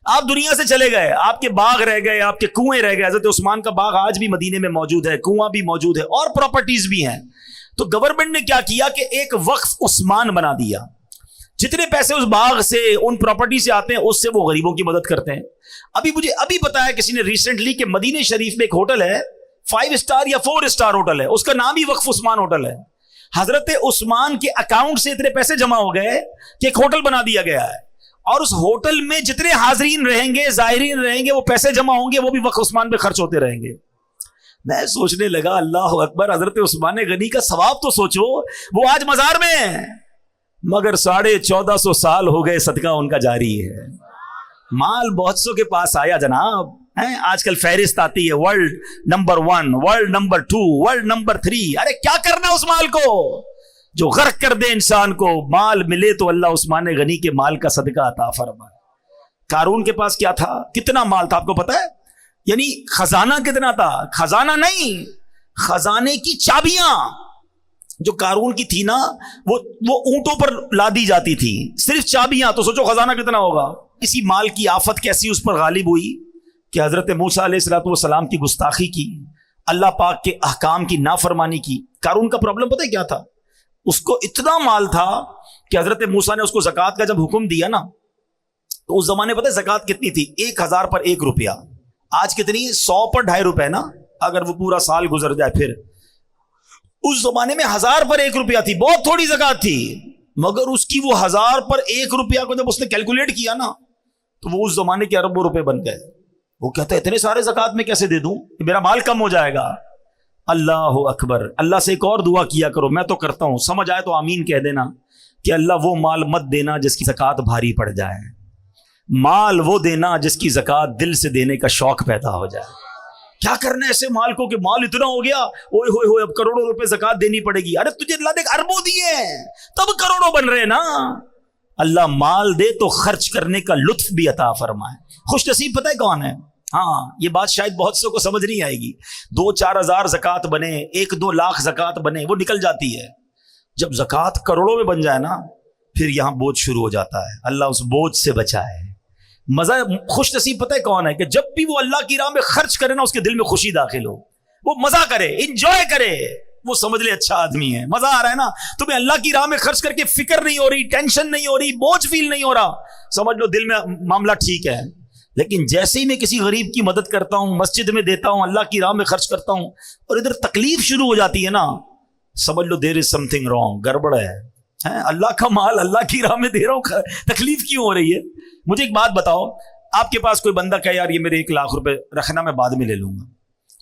آپ دنیا سے چلے گئے، آپ کے باغ رہ گئے، آپ کے کنویں رہ گئے. حضرت عثمان کا باغ آج بھی مدینے میں موجود ہے، کنواں بھی موجود ہے اور پراپرٹیز بھی ہیں. تو گورنمنٹ نے کیا کیا کہ ایک وقف عثمان بنا دیا. جتنے پیسے اس باغ سے، ان پراپرٹی سے آتے ہیں، اس سے وہ غریبوں کی مدد کرتے ہیں. ابھی بتایا کسی نے ریسنٹلی کہ مدینے شریف میں ایک ہوٹل ہے، 5 اسٹار یا 4 اسٹار ہوٹل ہے، اس کا نام ہی وقف عثمان ہوٹل ہے. حضرت عثمان کے اکاؤنٹ سے اتنے پیسے جمع ہو گئے کہ ایک ہوٹل بنا دیا گیا ہے، اور اس ہوٹل میں جتنے حاضرین رہیں گے، زائرین رہیں گے، وہ پیسے جمع ہوں گے، وہ بھی وقف عثمان پہ خرچ ہوتے رہیں گے. میں سوچنے لگا اللہ اکبر، حضرت عثمان غنی کا ثواب تو سوچو، وہ آج مزار میں ہے مگر 1450 سال ہو گئے صدقہ ان کا جاری ہے. مال بہت سو کے پاس آیا جناب. آج کل فہرست آتی ہے، world number 1، world number 2، world number 3. ارے کیا کرنا اس مال کو جو غرق کر دے انسان کو. مال ملے تو اللہ عثمان غنی کے مال کا صدقہ عطا فرمائے. قارون کے پاس کیا تھا؟ کتنا مال تھا آپ کو پتا ہے؟ یعنی خزانہ کتنا تھا؟ خزانہ نہیں، خزانے کی چابیاں جو قارون کی تھی نا، وہ اونٹوں پر لادی جاتی تھی، صرف چابیاں. تو سوچو خزانہ کتنا ہوگا. اسی مال کی آفت کیسی اس پر غالب ہوئی کہ حضرت موسیٰ علیہ السلام کی گستاخی کی، اللہ پاک کے احکام کی نافرمانی کی. قارون کا پرابلم پتہ ہے کیا تھا؟ اس کو اتنا مال تھا کہ حضرت موسیٰ نے اس کو زکوٰۃ کا جب حکم دیا نا، تو اس زمانے پتہ ہے زکوٰۃ کتنی تھی؟ 1000 پر 1 روپیہ. آج کتنی؟ 100 پر 2.5 روپے نا، اگر وہ پورا سال گزر جائے. پھر اس زمانے میں 1000 پر 1 روپیہ تھی، بہت تھوڑی زکوٰۃ تھی. مگر اس کی وہ 1000 پر 1 روپیہ کو جب اس نے کیلکولیٹ کیا نا، تو وہ اس زمانے کے اربوں روپے بن گئے. وہ کہتا ہے اتنے سارے زکوٰۃ میں کیسے دے دوں، میرا مال کم ہو جائے گا. اللہ اکبر. اللہ سے ایک اور دعا کیا کرو، میں تو کرتا ہوں، سمجھ آئے تو آمین کہہ دینا کہ اللہ وہ مال مت دینا جس کی زکوٰۃ بھاری پڑ جائے، مال وہ دینا جس کی زکوٰۃ دل سے دینے کا شوق پیدا ہو جائے. کیا کرنا ہے ایسے مال کو کہ مال اتنا ہو گیا، اوئے ہوئے ہوئے اب کروڑوں روپے زکوٰۃ دینی پڑے گی. ارے تجھے اللہ نے اربوں دیے ہیں تب کروڑوں بن رہے نا. اللہ مال دے تو خرچ کرنے کا لطف بھی عطا فرمائے. خوش نصیب پتہ ہے کون ہے؟ ہاں یہ بات شاید بہت سو کو سمجھ نہیں آئے گی. 2-4 ہزار زکوٰۃ بنے، 1-2 لاکھ زکوٰۃ بنے، وہ نکل جاتی ہے. جب زکوٰۃ کروڑوں میں بن جائے نا، پھر یہاں بوجھ شروع ہو جاتا ہے. اللہ اس بوجھ سے بچائے. مزہ خوش نصیب پتہ ہے کون ہے؟ کہ جب بھی وہ اللہ کی راہ میں خرچ کرے نا، اس کے دل میں خوشی داخل ہو، وہ مزہ کرے، انجوائے کرے، وہ سمجھ لے اچھا آدمی ہے. مزہ آ رہا ہے نا تمہیں اللہ کی راہ میں خرچ کر کے، فکر نہیں ہو رہی، ٹینشن نہیں ہو رہی، بوجھ فیل نہیں ہو رہا، سمجھ لو دل میں معاملہ ٹھیک ہے. لیکن جیسے ہی میں کسی غریب کی مدد کرتا ہوں، مسجد میں دیتا ہوں، اللہ کی راہ میں خرچ کرتا ہوں، اور ادھر تکلیف شروع ہو جاتی ہے نا، سمجھ لو دیر از سم تھنگ رانگ، گڑبڑ ہے. اللہ کا مال اللہ کی راہ میں دے رہا ہوں، تکلیف کیوں ہو رہی ہے؟ مجھے ایک بات بتاؤ، آپ کے پاس کوئی بندہ کہے یار یہ میرے 1 لاکھ روپے رکھنا، میں بعد میں لے لوں گا،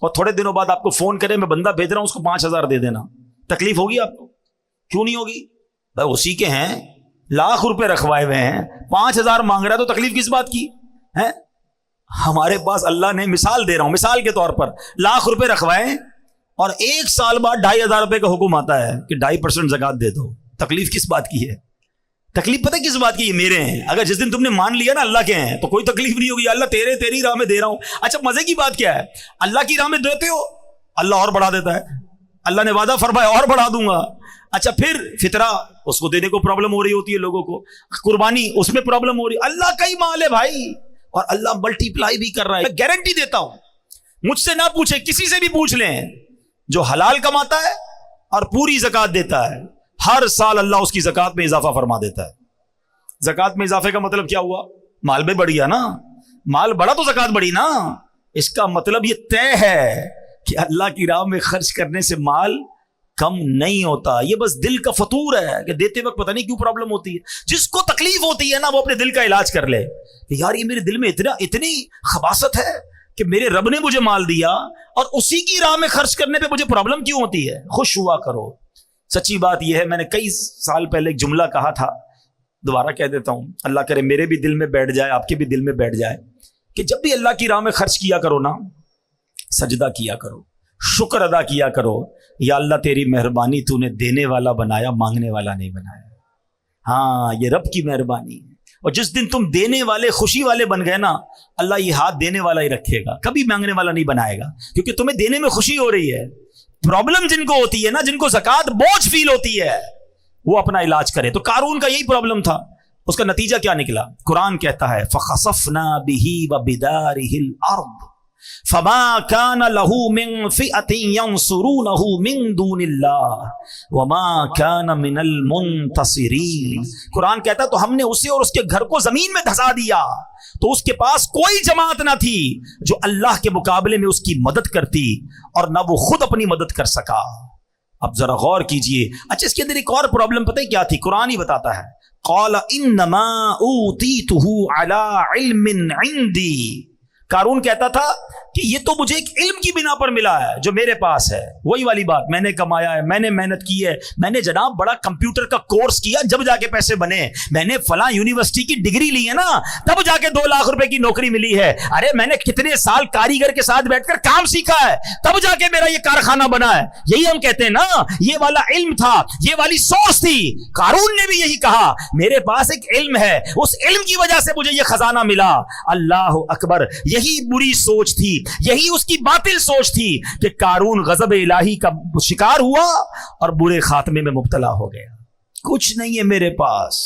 اور تھوڑے دنوں بعد آپ کو فون کرے میں بندہ بھیج رہا ہوں، اس کو 5000 دے دینا، تکلیف ہوگی آپ کو؟ کیوں نہیں ہوگی بھائی؟ اسی کے ہیں، لاکھ روپے رکھوائے ہوئے ہیں، 5000 مانگ رہا ہے، تو تکلیف کس بات کی ہے؟ ہمارے پاس اللہ نے، مثال دے رہا ہوں، مثال کے طور پر لاکھ روپے رکھوائے اور 1 سال بعد 2500 روپے کا حکم آتا ہے کہ 2.5% زکوٰۃ دے دو. تکلیف کس بات کی ہے؟ تکلیف پتہ کس بات کی؟ یہ میرے ہیں. اگر جس دن تم نے مان لیا نا اللہ کے ہیں، تو کوئی تکلیف نہیں ہوگی. اللہ تیری راہ میں دے رہا ہوں. اچھا مزے کی بات کیا ہے؟ اللہ کی راہ میں دیتے ہو، اللہ اور بڑھا دیتا ہے. اللہ نے وعدہ فرمایا اور بڑھا دوں گا. اچھا پھر فطرہ، اس کو دینے کو پرابلم ہو رہی ہوتی ہے لوگوں کو، قربانی اس میں پرابلم ہو رہی. اللہ کا ہی مال ہے بھائی، اور اللہ ملٹیپلائی بھی کر رہا ہے. میں گارنٹی دیتا ہوں, مجھ سے نہ پوچھیں, کسی سے بھی پوچھ لیں, جو حلال کماتا ہے اور پوری زکات دیتا ہے, ہر سال اللہ اس کی زکات میں اضافہ فرما دیتا ہے. زکات میں اضافے کا مطلب کیا ہوا؟ مال بھی بڑھیا نا, مال بڑا تو زکات بڑھی نا. اس کا مطلب یہ طے ہے کہ اللہ کی راہ میں خرچ کرنے سے مال کم نہیں ہوتا. یہ بس دل کا فطور ہے کہ دیتے وقت پتہ نہیں کیوں پرابلم ہوتی ہے. جس کو تکلیف ہوتی ہے نا, وہ اپنے دل کا علاج کر لے کہ یار یہ میرے دل میں اتنی خباثت ہے کہ میرے رب نے مجھے مال دیا اور اسی کی راہ میں خرچ کرنے پہ مجھے پرابلم کیوں ہوتی ہے. خوش ہوا کرو. سچی بات یہ ہے, میں نے کئی سال پہلے ایک جملہ کہا تھا, دوبارہ کہہ دیتا ہوں, اللہ کرے میرے بھی دل میں بیٹھ جائے, آپ کے بھی دل میں بیٹھ جائے, کہ جب بھی اللہ کی راہ میں خرچ کیا کرو نا, سجدہ کیا کرو, شکر ادا کیا کرو, یا اللہ تیری مہربانی, تو نے دینے والا بنایا, مانگنے والا نہیں بنایا. ہاں, یہ رب کی مہربانی ہے. اور جس دن تم دینے والے, خوشی والے بن گئے نا, اللہ یہ ہاتھ دینے والا ہی رکھے گا, کبھی مانگنے والا نہیں بنائے گا, کیونکہ تمہیں دینے میں خوشی ہو رہی ہے. پرابلم جن کو ہوتی ہے نا, جن کو زکات بوجھ فیل ہوتی ہے, وہ اپنا علاج کرے. تو قارون کا یہی پرابلم تھا. اس کا نتیجہ کیا نکلا؟ قرآن کہتا ہے فَخَسَفْنَا بِهِ وَبِدَارِهِ الْأَرْضِ فَمَا كَانَ لَهُ مِنْ فِئَةٍ يَنْصُرُونَهُ مِنْ دُونِ اللَّهِ وَمَا كَانَ مِنَ الْمُنْتَصِرِينَ. قرآن کہتا ہے تو ہم نے اسے اور اس کے گھر کو زمین میں دھسا دیا, تو اس کے پاس کوئی جماعت نہ تھی جو اللہ کے مقابلے میں اس کی مدد کرتی, اور نہ وہ خود اپنی مدد کر سکا. اب ذرا غور کیجئے. اچھا, اس کے اندر ایک اور پرابلم پتہ ہے کیا تھی؟ قرآن ہی بتاتا ہے, قال انما اوتیتہ علی علم عندی. قارون کہتا تھا کہ یہ تو مجھے ایک علم کی بنا پر ملا ہے جو میرے پاس ہے. وہی والی بات, میں نے کمایا ہے, میں نے محنت کی ہے, میں نے جناب بڑا کمپیوٹر کا کورس کیا, جب جا کے پیسے بنے, میں نے فلاں یونیورسٹی کی ڈگری لی ہے نا, تب جا کے 2 لاکھ روپے کی نوکری ملی ہے. ارے میں نے کتنے سال کاریگر کے ساتھ بیٹھ کر کام سیکھا ہے, تب جا کے میرا یہ کارخانہ بنا ہے. یہی ہم کہتے ہیں نا, یہ والا علم تھا, یہ والی سوچ تھی. قارون نے بھی یہی کہا, میرے پاس ایک علم ہے, اس علم کی وجہ سے مجھے یہ خزانہ ملا. اللہ اکبر. یہی بری سوچ تھی, یہی اس کی باطل سوچ تھی کہ قارون غضب الہی کا شکار ہوا اور برے خاتمے میں مبتلا ہو گیا. کچھ نہیں ہے میرے پاس,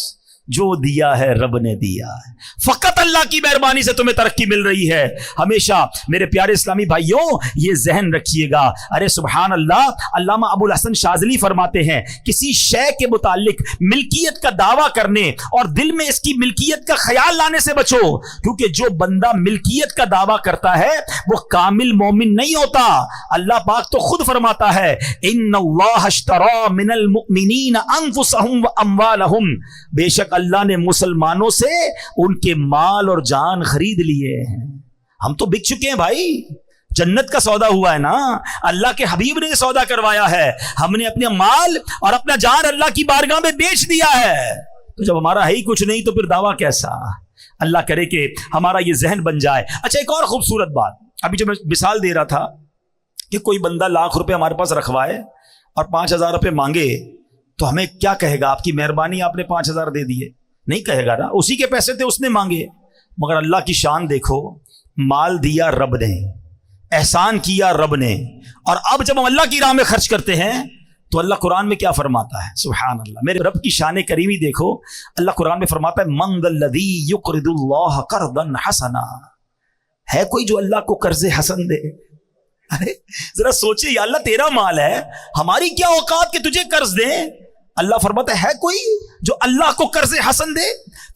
جو دیا ہے رب نے دیا ہے. فقط اللہ کی مہربانی سے تمہیں ترقی مل رہی ہے. ہمیشہ میرے پیارے اسلامی بھائیوں یہ ذہن رکھیے گا. ارے سبحان اللہ, علامہ ابو الحسن شاذلی فرماتے ہیں, کسی شے کے متعلق ملکیت کا دعویٰ کرنے اور دل میں اس کی ملکیت کا خیال لانے سے بچو, کیونکہ جو بندہ ملکیت کا دعویٰ کرتا ہے وہ کامل مومن نہیں ہوتا. اللہ پاک تو خود فرماتا ہے, ان اللہ اشتری من المؤمنین انفسهم واموالهم, بے شک اللہ نے مسلمانوں سے ان کے مال اور جان خرید لیے ہیں. ہم تو بک چکے ہیں بھائی, جنت کا سودا ہوا ہے نا, اللہ کے حبیب نے سودا کروایا ہے. ہم نے اپنے مال اور اپنا جان اللہ کی بارگاہ میں بیچ دیا ہے. تو جب ہمارا ہے ہی کچھ نہیں تو پھر دعویٰ کیسا؟ اللہ کرے کہ ہمارا یہ ذہن بن جائے. اچھا, ایک اور خوبصورت بات, ابھی جو میں مثال دے رہا تھا کہ کوئی بندہ لاکھ روپے ہمارے پاس رکھوائے اور 5,000 روپے مانگے, تو ہمیں کیا کہے گا؟ آپ کی مہربانی, آپ نے 5,000 دے دیے. نہیں کہے گا نا, اسی کے پیسے تھے, اس نے مانگے. مگر اللہ کی شان دیکھو, مال دیا رب نے, احسان کیا رب نے, اور اب جب ہم اللہ کی راہ میں خرچ کرتے ہیں تو اللہ قرآن میں کیا فرماتا ہے؟ سبحان اللہ, میرے رب کی شان کریمی دیکھو. اللہ قرآن میں فرماتا ہے, من ذا الذی یقرض اللہ قرضا حسنا. ہے کوئی جو اللہ کو قرض حسن دے؟ ارے ذرا سوچے, یا اللہ تیرا مال ہے, ہماری کیا اوقات کہ تجھے قرض دیں؟ اللہ فرماتا ہے کوئی جو اللہ کو قرض حسن دے؟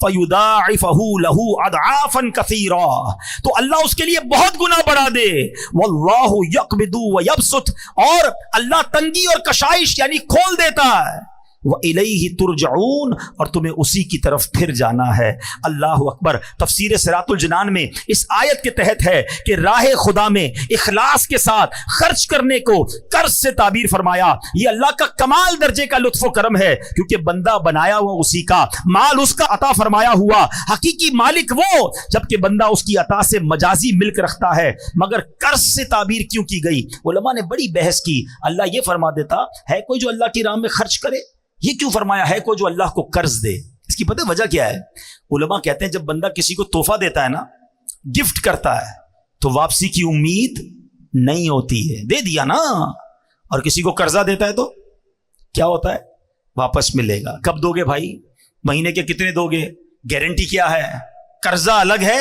فَيُضَاعِفَهُ لَهُ أَضْعَافًا كَثِيرًا, تو اللہ اس کے لیے بہت گنا بڑھا دے. وَاللَّهُ يَقْبِضُ وَيَبْسُطُ, اور اللہ تنگی اور کشائش یعنی کھول دیتا ہے. وَإِلَيْهِ تُرْجَعُونَ, اور تمہیں اسی کی طرف پھر جانا ہے. اللہ اکبر. تفسیر صراط الجنان میں اس آیت کے تحت ہے کہ راہ خدا میں اخلاص کے ساتھ خرچ کرنے کو قرض سے تعبیر فرمایا. یہ اللہ کا کمال درجے کا لطف و کرم ہے, کیونکہ بندہ بنایا ہوا اسی کا, مال اس کا عطا فرمایا ہوا, حقیقی مالک وہ, جبکہ بندہ اس کی عطا سے مجازی ملک رکھتا ہے. مگر قرض سے تعبیر کیوں کی گئی؟ علماء نے بڑی بحث کی. اللہ یہ فرما دیتا ہے کوئی جو اللہ کی راہ میں خرچ کرے, یہ کیوں فرمایا ہے کوئی جو اللہ کو قرض دے؟ اس کی پتہ وجہ کیا ہے؟ علماء کہتے ہیں جب بندہ کسی کو تحفہ دیتا ہے نا, گفٹ کرتا ہے, تو واپسی کی امید نہیں ہوتی ہے. دے دیا نا. اور کسی کو قرضہ دیتا ہے تو کیا ہوتا ہے؟ واپس ملے گا. کب دو گے بھائی؟ مہینے کے کتنے دو گے؟ گارنٹی کیا ہے؟ قرضہ الگ ہے,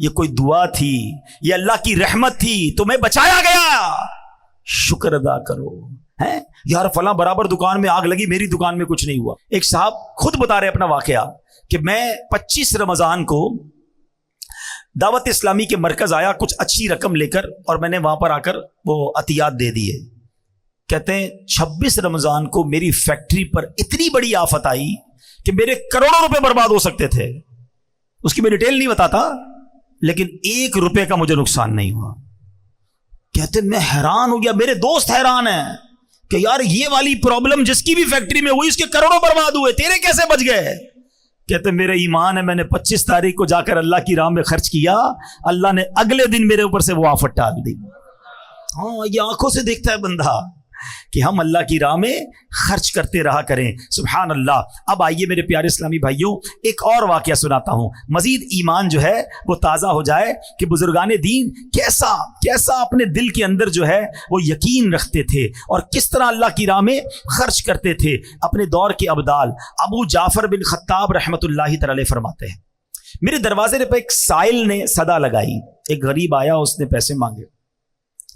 یہ کوئی دعا تھی، یہ اللہ کی رحمت تھی، تمہیں بچایا گیا، شکر ادا کرو. ہے یار فلاں برابر دکان میں آگ لگی، میری دکان میں کچھ نہیں ہوا. ایک صاحب خود بتا رہے اپنا واقعہ کہ میں 25 رمضان کو دعوت اسلامی کے مرکز آیا کچھ اچھی رقم لے کر، اور میں نے وہاں پر آ کر وہ عطیات دے دیے. کہتے ہیں 26 رمضان کو میری فیکٹری پر اتنی بڑی آفت آئی کہ میرے کروڑوں روپے برباد ہو سکتے تھے. اس کی میں ڈیٹیل نہیں بتاتا، لیکن 1 روپے کا مجھے نقصان نہیں ہوا. کہتے میں حیران ہو گیا، میرے دوست حیران ہیں کہ یار یہ والی پرابلم جس کی بھی فیکٹری میں ہوئی اس کے کروڑوں برباد ہوئے، تیرے کیسے بچ گئے؟ کہتے میرے ایمان ہے، میں نے 25 تاریخ کو جا کر اللہ کی راہ میں خرچ کیا، اللہ نے اگلے دن میرے اوپر سے وہ آفت ڈال دی. ہاں یہ آنکھوں سے دیکھتا ہے بندہ کہ ہم اللہ کی راہ میں خرچ کرتے رہا کریں. سبحان اللہ. اب آئیے میرے پیارے اسلامی بھائیوں، ایک اور واقعہ سناتا ہوں، مزید ایمان جو ہے وہ تازہ ہو جائے کہ بزرگان دین کیسا اپنے دل کے اندر جو ہے وہ یقین رکھتے تھے اور کس طرح اللہ کی راہ میں خرچ کرتے تھے. اپنے دور کے ابدال ابو جعفر بن خطاب رحمۃ اللہ تعالی فرماتے ہیں، میرے دروازے پہ ایک سائل نے صدا لگائی. ایک غریب آیا، اس نے پیسے مانگے.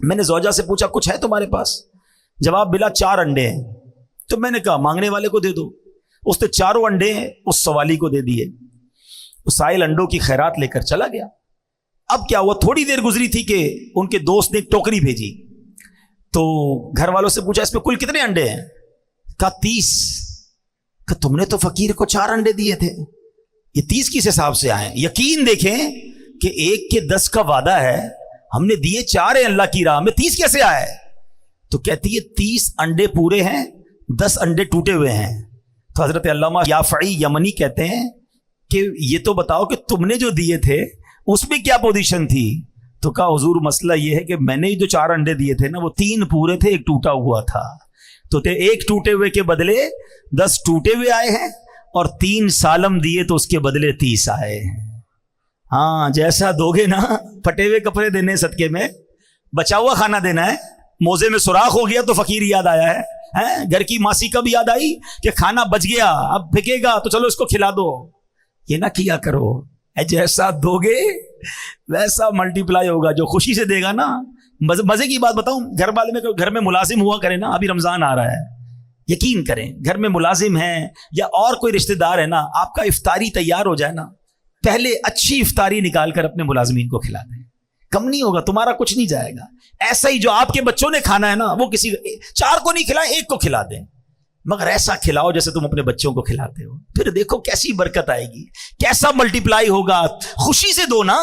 میں نے زوجہ سے پوچھا کچھ ہے تمہارے پاس؟ جواب ملا 4 انڈے ہیں. تو میں نے کہا مانگنے والے کو دے دو. اس نے 4 انڈے اس سوالی کو دے دیے. اس سائل انڈوں کی خیرات لے کر چلا گیا. اب کیا ہوا، تھوڑی دیر گزری تھی کہ ان کے دوست نے ایک ٹوکری بھیجی. تو گھر والوں سے پوچھا اس پہ کل کتنے انڈے ہیں؟ کہا 30. کہ تم نے تو فقیر کو 4 انڈے دیے تھے، یہ 30 کس حساب سے آئے؟ یقین دیکھیں کہ 1 کے 10 کا وعدہ ہے، ہم نے دیے 4 ہیں اللہ کی راہ میں، 30 کیسے آئے؟ تو کہتی ہے 30 انڈے پورے ہیں، 10 انڈے ٹوٹے ہوئے ہیں. تو حضرت علامہ یافعی یمنی کہتے ہیں کہ یہ تو بتاؤ کہ تم نے جو دیے تھے اس میں کیا پوزیشن تھی؟ تو کہا حضور مسئلہ یہ ہے کہ میں نے جو 4 انڈے دیے تھے نا وہ 3 پورے تھے، 1 ٹوٹا ہوا تھا. تو 1 ٹوٹے ہوئے کے بدلے 10 ٹوٹے ہوئے آئے ہیں، اور 3 سالم دیے تو اس کے بدلے 30 آئے ہیں. ہاں جیسا دو گے نا، پھٹے ہوئے کپڑے دینے صدقے میں، بچا ہوا کھانا دینا ہے. موزے میں سوراخ ہو گیا تو فقیر یاد آیا ہے، گھر کی ماسی کا بھی یاد آئی کہ کھانا بچ گیا، اب پھکے گا تو چلو اس کو کھلا دو. یہ نہ کیا کرو، جیسا دو گے ویسا ملٹی پلائی ہوگا. جو خوشی سے دے گا نا، مزے کی بات بتاؤں، گھر والے میں گھر میں ملازم ہوا کرے نا، ابھی رمضان آ رہا ہے، یقین کریں گھر میں ملازم ہیں یا اور کوئی رشتہ دار ہے نا، آپ کا افطاری تیار ہو جائے نا، پہلے اچھی افطاری نکال کر اپنے ملازمین کو کھلا دیں، کم نہیں ہوگا، تمہارا کچھ نہیں جائے گا. ایسا ہی جو آپ کے بچوں نے کھانا ہے نا، وہ کسی 4 کو نہیں کھلائیں، 1 کو کھلا دیں، مگر ایسا کھلاؤ جیسے تم اپنے بچوں کو کھلاتے ہو. پھر دیکھو کیسی برکت آئے گی، کیسا ملٹی پلائی ہوگا. خوشی سے دو نا.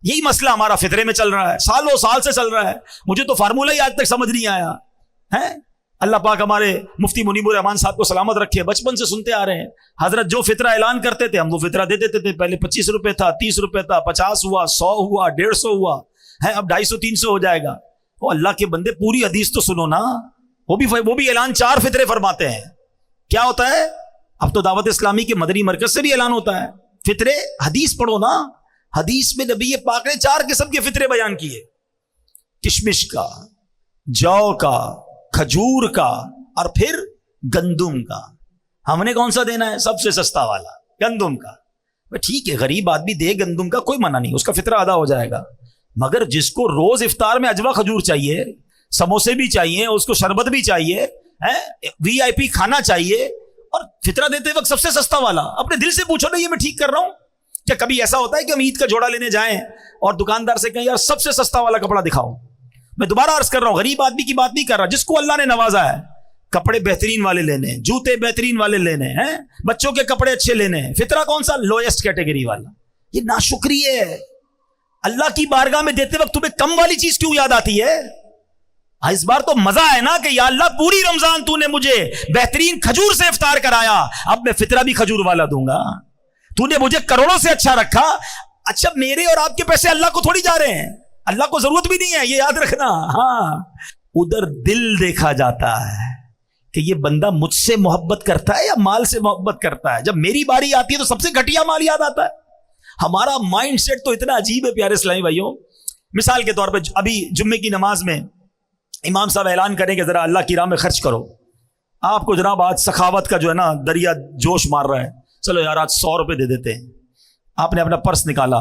یہی مسئلہ ہمارا فطرے میں چل رہا ہے، سالوں سال سے چل رہا ہے. مجھے تو فارمولہ ہی آج تک سمجھ نہیں آیا ہے. اللہ پاک ہمارے مفتی منیب الرحمان صاحب کو سلامت رکھے، بچپن سے سنتے آ رہے ہیں، حضرت جو فطرہ اعلان کرتے تھے ہم وہ فطرہ دے دیتے تھے. پہلے 25 روپے تھا، 30 روپے تھا، 50 ہوا، 100 ہوا، 150 ہوا ہے، اب 250 300 ہو جائے گا. وہ اللہ کے بندے پوری حدیث تو سنو نا. وہ بھی اعلان 4 فطرے فرماتے ہیں. کیا ہوتا ہے؟ اب تو دعوت اسلامی کے مدنی مرکز سے بھی اعلان ہوتا ہے فطرے. حدیث پڑھو نا، حدیث میں نبی پاک نے 4 قسم کے فطرے بیان کیے، کشمش کا، جو کا، کھجور کا، اور پھر گندم کا. ہم نے کون سا دینا ہے؟ سب سے سستا والا گندم کا. ٹھیک ہے، غریب آدمی دے گندم کا، کوئی منع نہیں، اس کا فطرہ ادا ہو جائے گا. مگر جس کو روز افطار میں اجوا کھجور چاہیے، سموسے بھی چاہیے، اس کو شربت بھی چاہیے، VIP کھانا چاہیے، اور فطرہ دیتے وقت سب سے سستا والا، اپنے دل سے پوچھو نا، یہ میں ٹھیک کر رہا ہوں کیا؟ کبھی ایسا ہوتا ہے کہ ہم عید کا جوڑا لینے جائیں اور دکاندار سے کہیں یار سب سے سستا والا کپڑا دکھاؤ؟ میں دوبارہ عرض کر رہا ہوں، غریب آدمی کی بات نہیں کر رہا، جس کو اللہ نے نوازا ہے، کپڑے بہترین والے لینے، جوتے بہترین والے لینے ہیں، بچوں کے کپڑے اچھے لینے ہیں. فطرہ کون سا؟ لوئسٹ کیٹیگری والا. یہ ناشکری ہے. اللہ کی بارگاہ میں دیتے وقت تمہیں کم والی چیز کیوں یاد آتی ہے؟ اس بار تو مزہ ہے نا کہ یا اللہ پوری رمضان تو نے مجھے بہترین کھجور سے افطار کرایا، اب میں فطرہ بھی کھجور والا دوں گا. تو نے مجھے کروڑوں سے اچھا رکھا. اچھا میرے اور آپ کے پیسے اللہ کو تھوڑی جا رہے ہیں، اللہ کو ضرورت بھی نہیں ہے، یہ یاد رکھنا. ہاں ادھر دل دیکھا جاتا ہے کہ یہ بندہ مجھ سے محبت کرتا ہے یا مال سے محبت کرتا ہے. جب میری باری آتی ہے تو سب سے گھٹیا مال یاد آتا ہے. ہمارا مائنڈ سیٹ تو اتنا عجیب ہے پیارے اسلامی بھائیوں. مثال کے طور پہ ابھی جمعے کی نماز میں امام صاحب اعلان کریں کہ ذرا اللہ کی راہ میں خرچ کرو. آپ کو جناب آج سخاوت کا جو ہے نا دریا جوش مار رہا ہے، چلو یار آج 100 روپے دے دیتے ہیں. آپ نے اپنا پرس نکالا،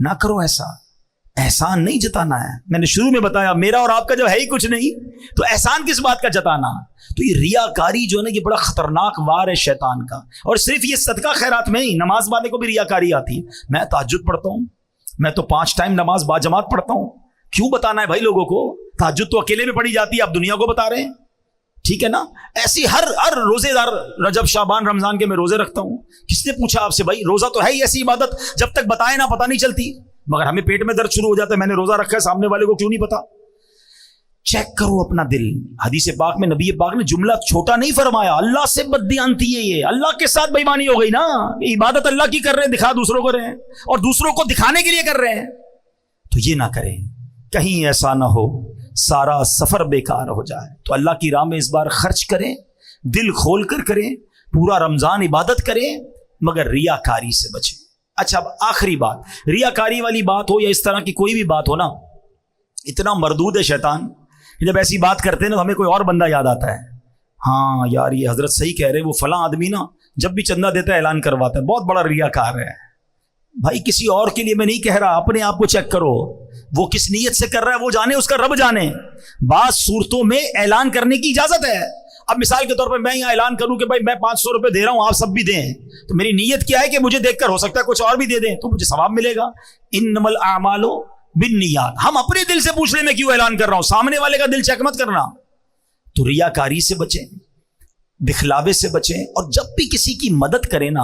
نہ کرو ایسا. احسان نہیں جتانا ہے. میں نے شروع میں بتایا میرا اور آپ کا جب ہے ہی کچھ نہیں تو احسان کس بات کا جتانا. تو یہ ریاکاری جو ہے نا یہ بڑا خطرناک وار ہے شیطان کا. اور صرف یہ صدقہ خیرات میں ہی, نماز والے کو بھی ریاکاری آتی ہے. میں تہجد پڑھتا ہوں, میں تو 5 ٹائم نماز باجماعت پڑھتا ہوں, کیوں بتانا ہے بھائی لوگوں کو؟ تہجد تو اکیلے میں پڑھی جاتی ہے, آپ دنیا کو بتا رہے ہیں. ٹھیک ہے نا. ایسی ہر روزے دار رجب شعبان رمضان کے میں روزے رکھتا ہوں. کس نے پوچھا آپ سے بھائی؟ روزہ تو ہے ہی ایسی عبادت جب تک بتائے نہ پتہ نہیں چلتی, مگر ہمیں پیٹ میں درد شروع ہو جاتا ہے, میں نے روزہ رکھا ہے, سامنے والے کو کیوں نہیں پتا؟ چیک کرو اپنا دل. حدیث پاک میں نبی پاک نے جملہ چھوٹا نہیں فرمایا, اللہ سے بددیانتی ہے یہ, اللہ کے ساتھ بےایمانی ہو گئی نا. عبادت اللہ کی کر رہے ہیں, دکھا دوسروں کو رہے ہیں, اور دوسروں کو دکھانے کے لیے کر رہے ہیں. تو یہ نہ کریں, کہیں ایسا نہ ہو سارا سفر بیکار ہو جائے. تو اللہ کی راہ میں اس بار خرچ کریں, دل کھول کر کریں, پورا رمضان عبادت کریں, مگر ریاکاری سے بچیں. اچھا اب آخری بات, ریاکاری والی بات ہو یا اس طرح کی کوئی بھی بات ہو نا, اتنا مردود ہے شیطان. جب ایسی بات کرتے ہیں نا ہمیں کوئی اور بندہ یاد آتا ہے. ہاں یار یہ حضرت صحیح کہہ رہے, وہ فلاں آدمی نا جب بھی چندہ دیتا ہے اعلان کرواتا ہے, بہت بڑا ریاکار ہے. بھائی کسی اور کے لیے میں نہیں کہہ رہا, اپنے آپ کو چیک کرو, وہ کس نیت سے کر رہا ہے وہ جانے, اس کا رب جانے. بعض صورتوں میں اعلان کرنے کی اجازت ہے. اب مثال کے طور پر میں یہاں اعلان کروں کہ بھائی میں 500 روپے دے رہا ہوں, آپ سب بھی دیں, تو میری نیت کیا ہے کہ مجھے دیکھ کر ہو سکتا ہے کچھ اور بھی دے دیں تو مجھے ثواب ملے گا. انما الاعمال بالنیات. ہم اپنے دل سے پوچھ لیں میں کیوں اعلان کر رہا ہوں, سامنے والے کا دل چیک مت کرنا. تو ریاکاری سے بچیں, دکھلاوے سے بچیں, اور جب بھی کسی کی مدد کریں نا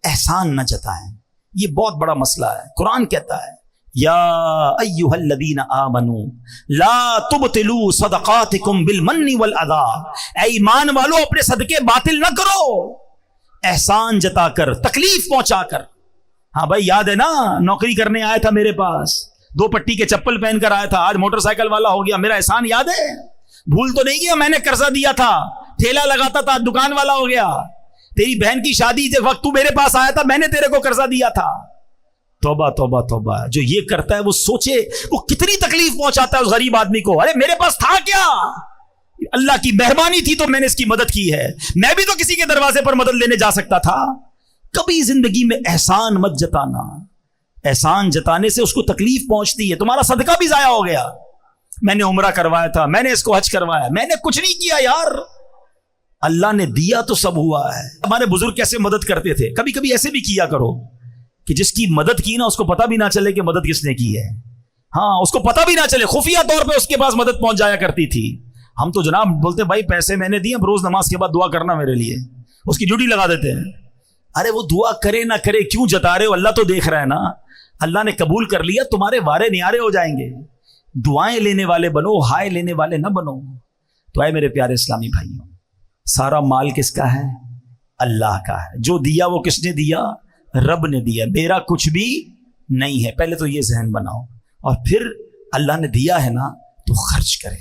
احسان نہ جتائیں. یہ بہت بڑا مسئلہ ہے. قرآن کہتا ہے یا ایھا الذین آمنوا لا تبطلوا صدقاتکم بالمن والعطا. اے ایمان والو اپنے صدقے باطل نہ کرو احسان جتا کر, تکلیف پہنچا کر. ہاں بھائی یاد ہے نا, نوکری کرنے آیا تھا میرے پاس, 2 پٹی کے چپل پہن کر آیا تھا, آج موٹر سائیکل والا ہو گیا. میرا احسان یاد ہے؟ بھول تو نہیں گیا؟ میں نے قرضہ دیا تھا, ٹھیلا لگاتا تھا, دکان والا ہو گیا. تیری بہن کی شادی کے وقت تو میرے پاس آیا تھا, میں نے تیرے کو قرضہ دیا تھا. توبہ توبہ توبہ. جو یہ کرتا ہے وہ سوچے وہ کتنی تکلیف پہنچاتا ہے اس غریب آدمی کو. ارے میرے پاس تھا کیا, اللہ کی مہربانی تھی تو میں نے اس کی مدد کی ہے. میں بھی تو کسی کے دروازے پر مدد لینے جا سکتا تھا. کبھی زندگی میں احسان مت جتانا. احسان جتانے سے اس کو تکلیف پہنچتی ہے. تمہارا صدقہ بھی ضائع ہو گیا. میں نے عمرہ کروایا تھا, میں نے اس کو حج کروایا, میں نے کچھ نہیں کیا یار, اللہ نے دیا تو سب ہوا ہے. ہمارے بزرگ کیسے مدد کرتے تھے, کبھی کبھی ایسے بھی کیا کرو کہ جس کی مدد کی نا اس کو پتہ بھی نہ چلے کہ مدد کس نے کی ہے. ہاں اس کو پتہ بھی نہ چلے, خفیہ طور پہ اس کے پاس مدد پہنچ جایا کرتی تھی. ہم تو جناب بولتے بھائی پیسے میں نے دیے, اب روز نماز کے بعد دعا کرنا میرے لیے, اس کی ڈیوٹی لگا دیتے ہیں. ارے وہ دعا کرے نہ کرے کیوں جتا رہے ہو, اللہ تو دیکھ رہا ہے نا. اللہ نے قبول کر لیا, تمہارے وارے نیارے ہو جائیں گے. دعائیں لینے والے بنو, ہائے لینے والے نہ بنو. تو اے میرے پیارے اسلامی بھائیوں, سارا مال کس کا ہے؟ اللہ کا ہے. جو دیا وہ کس نے دیا؟ رب نے دیا. میرا کچھ بھی نہیں ہے. پہلے تو یہ ذہن بناؤ, اور پھر اللہ نے دیا ہے نا تو خرچ کریں,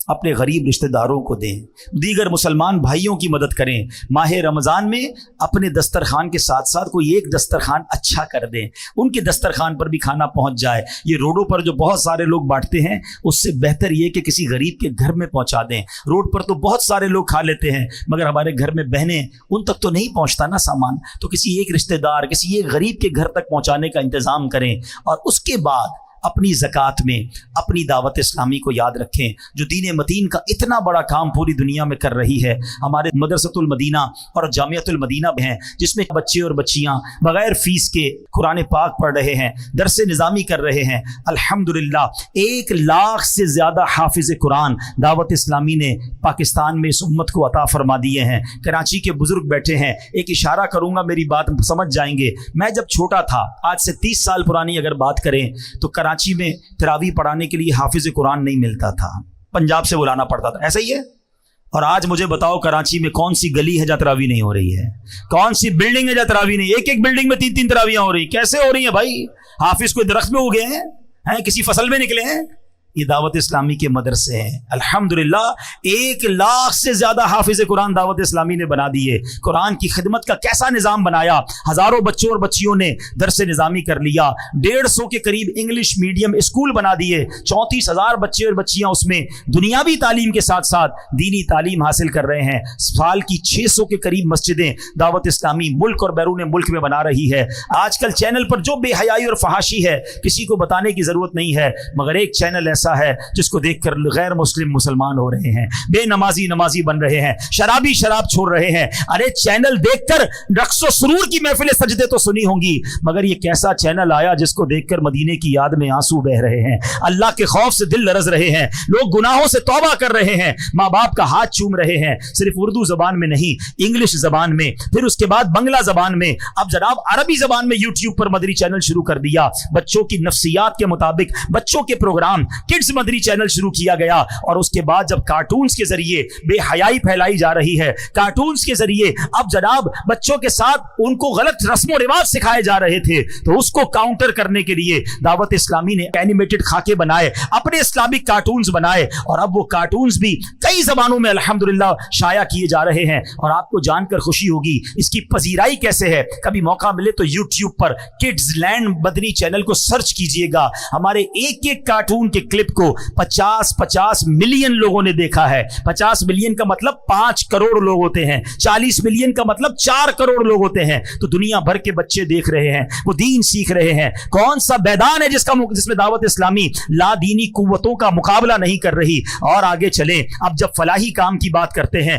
اپنے غریب رشتہ داروں کو دیں, دیگر مسلمان بھائیوں کی مدد کریں. ماہ رمضان میں اپنے دسترخوان کے ساتھ ساتھ کوئی ایک دسترخوان اچھا کر دیں, ان کے دسترخوان پر بھی کھانا پہنچ جائے. یہ روڈوں پر جو بہت سارے لوگ بانٹتے ہیں اس سے بہتر یہ کہ کسی غریب کے گھر میں پہنچا دیں. روڈ پر تو بہت سارے لوگ کھا لیتے ہیں, مگر ہمارے گھر میں بہنیں, ان تک تو نہیں پہنچتا نا سامان. تو کسی ایک رشتہ دار, کسی ایک غریب کے گھر تک پہنچانے کا انتظام کریں, اور اس کے بعد اپنی زکوٰۃ میں اپنی دعوت اسلامی کو یاد رکھیں, جو دین متین کا اتنا بڑا کام پوری دنیا میں کر رہی ہے. ہمارے مدرسۃ المدینہ اور جامعۃ المدینہ ہیں, جس میں بچے اور بچیاں بغیر فیس کے قرآن پاک پڑھ رہے ہیں, درس نظامی کر رہے ہیں. الحمدللہ 1 لاکھ سے زیادہ حافظ قرآن دعوت اسلامی نے پاکستان میں اس امت کو عطا فرما دیے ہیں. کراچی کے بزرگ بیٹھے ہیں, ایک اشارہ کروں گا, میری بات سمجھ جائیں گے. میں جب چھوٹا تھا, آج سے 30 سال پرانی اگر بات کریں, تو کراچی میں تراویح پڑھانے کے لیے حافظ قرآن نہیں ملتا تھا, پنجاب سے بلانا پڑتا تھا. ایسا ہی ہے. اور آج مجھے بتاؤ کراچی میں کون سی گلی ہے جہاں تراویح نہیں ہو رہی ہے, کون سی بلڈنگ ہے جہاں تراویح نہیں. ایک بلڈنگ میں 3 تراویحاں ہو رہی. کیسے ہو رہی ہیں بھائی؟ حافظ کوئی درخت میں اگے ہیں, کسی فصل میں نکلے ہیں؟ یہ دعوت اسلامی کے مدرسے ہیں. الحمدللہ 1 لاکھ سے زیادہ حافظ قرآن دعوت اسلامی نے بنا دیے. قرآن کی خدمت کا کیسا نظام بنایا. ہزاروں بچوں اور بچیوں نے درس نظامی کر لیا. 150 کے قریب انگلش میڈیم اسکول بنا دیے. 34,000 بچے اور بچیاں اس میں دنیاوی تعلیم کے ساتھ ساتھ دینی تعلیم حاصل کر رہے ہیں. سال کی 600 کے قریب مسجدیں دعوت اسلامی ملک اور بیرون ملک میں بنا رہی ہے. آج کل چینل پر جو بے حیائی اور فحاشی ہے کسی کو بتانے کی ضرورت نہیں ہے، مگر ایک چینل ایسا ہے جس کو دیکھ کر غیر مسلم مسلمان ہو رہے ہیں، بے نمازی نمازی بن رہے ہیں، شرابی شراب چھوڑ رہے ہیں. ارے چینل دیکھ کر رقص و سرور کی محفل سجدے تو سنی ہوں گی، مگر یہ کیسا چینل آیا جس کو دیکھ کر مدینے کی یاد میں آنسو بہ رہے ہیں، اللہ کے خوف سے دل لرز رہے ہیں، لوگ گناہوں سے توبہ کر رہے ہیں، ماں باپ کا ہاتھ چوم رہے ہیں، صرف اردو زبان میں نہیں، انگلش زبان میں، پھر اس کے بعد بنگلہ زبان میں، اب جناب عربی زبان میں یوٹیوب پر مدری چینل شروع کر دیا. بچوں کی نفسیات کے مطابق بچوں کے پروگرام کڈز مدری چینل شروع کیا گیا. اور اس کے بعد جب کارٹونز کے ذریعے بے حیائی پھیلائی جا رہی ہے، کارٹونز کے ذریعے اب جناب بچوں کے ساتھ ان کو غلط رسم و رواج سکھائے جا رہے تھے، تو اس کو کاؤنٹر کرنے کے لیے دعوت اسلامی نے اینیمیٹڈ خاکے بنائے، اپنے اسلامک کارٹونز بنائے، اور اب وہ کارٹونز بھی کئی زبانوں میں الحمدللہ شائع کیے جا رہے ہیں. اور آپ کو جان کر خوشی ہوگی اس کی پذیرائی کیسے ہے. کبھی موقع ملے تو یوٹیوب پر کڈز لینڈ مدنی چینل کو سرچ کیجئے گا. ہمارے ایک ایک کارٹون کے کلپ کو 50 ملین لوگوں نے دیکھا ہے. 50 ملین کا مطلب 5 کروڑ لوگ ہوتے ہیں، 40 ملین کا مطلب 4 کروڑ لوگ ہوتے ہیں. تو دنیا بھر کے بچے دیکھ رہے ہیں، وہ دین سیکھ رہے ہیں. کون سا میدان ہے جس میں دعوت اسلامی لا دینی قوتوں کا مقابلہ نہیں کر رہی. اور آگے چلیں، اب جب فلاحی کام کی بات کرتے ہیں،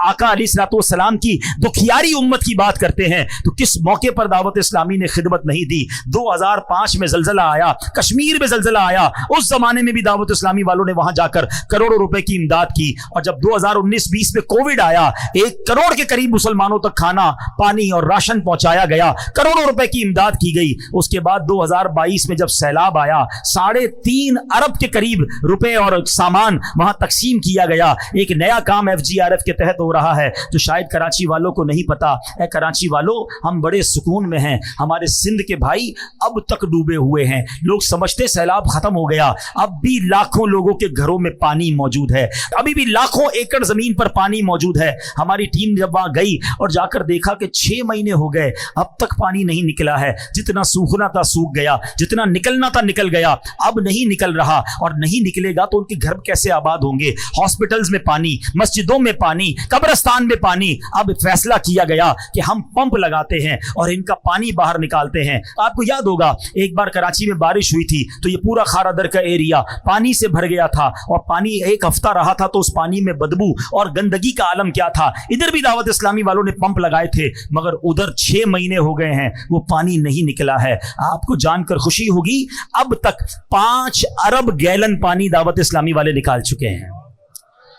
آقا علیہ الصلوۃ والسلام کی دکھیاری امت کی بات کرتے ہیں، تو کس موقع پر دعوت اسلامی نے خدمت نہیں دی. 2005 میں زلزلہ آیا، کشمیر میں زلزلہ آیا، اس زمانے میں بھی دعوت اسلامی والوں نے وہاں جا کر کروڑوں روپے کی امداد کی. اور جب 2019-20 میں کووڈ آیا، 1 کروڑ کے قریب مسلمانوں تک کھانا پانی اور راشن پہنچایا گیا، کروڑوں روپے کی امداد کی گئی. اس کے بعد 2022 میں جب سیلاب آیا، 3.5 ارب کے قریب روپے اور سامان وہاں تقسیم کیا گیا. ایک نیا کام FGRF کے تحت ہو رہا ہے جو شاید کراچی والوں کو نہیں پتا. اے کراچی والوں، ہم بڑے سکون میں ہیں. ہمارے سندھ کے بھائی اب تک ڈوبے ہوئے ہیں. لوگ سمجھتے سیلاب ختم ہو گیا، اب بھی لاکھوں لوگوں کے گھروں میں پانی موجود ہے، ابھی بھی لاکھوں ایکڑ زمین پر پانی موجود ہے. ہماری ٹیم جب وہاں گئی اور جا کر دیکھا کہ 6 مہینے ہو گئے اب تک پانی نہیں نکلا ہے. جتنا سوکھنا تھا سوکھ گیا، جتنا نکلنا تھا نکل گیا، اب نہیں نکل رہا. اور نہیں نکلے گا تو ان کے گھر کیسے آباد ہوں گے؟ ہاسپٹلز میں پانی، مسجدوں میں پانی، قبرستان میں پانی. اب فیصلہ کیا گیا کہ ہم پمپ لگاتے ہیں اور ان کا پانی باہر نکالتے ہیں. آپ کو یاد ہوگا ایک بار کراچی میں بارش ہوئی تھی تو یہ پورا خارا در کا ایریا پانی سے بھر گیا تھا، اور پانی 1 ہفتہ رہا تھا تو اس پانی میں بدبو اور گندگی کا عالم کیا تھا. ادھر بھی دعوت اسلامی والوں نے پمپ لگائے تھے، مگر ادھر 6 مہینے ہو گئے ہیں وہ پانی نہیں نکلا ہے. آپ کو جان کر خوشی ہوگی اب تک 5 ارب گیلن پانی دعوت اسلامی والے نکال چکے ہیں.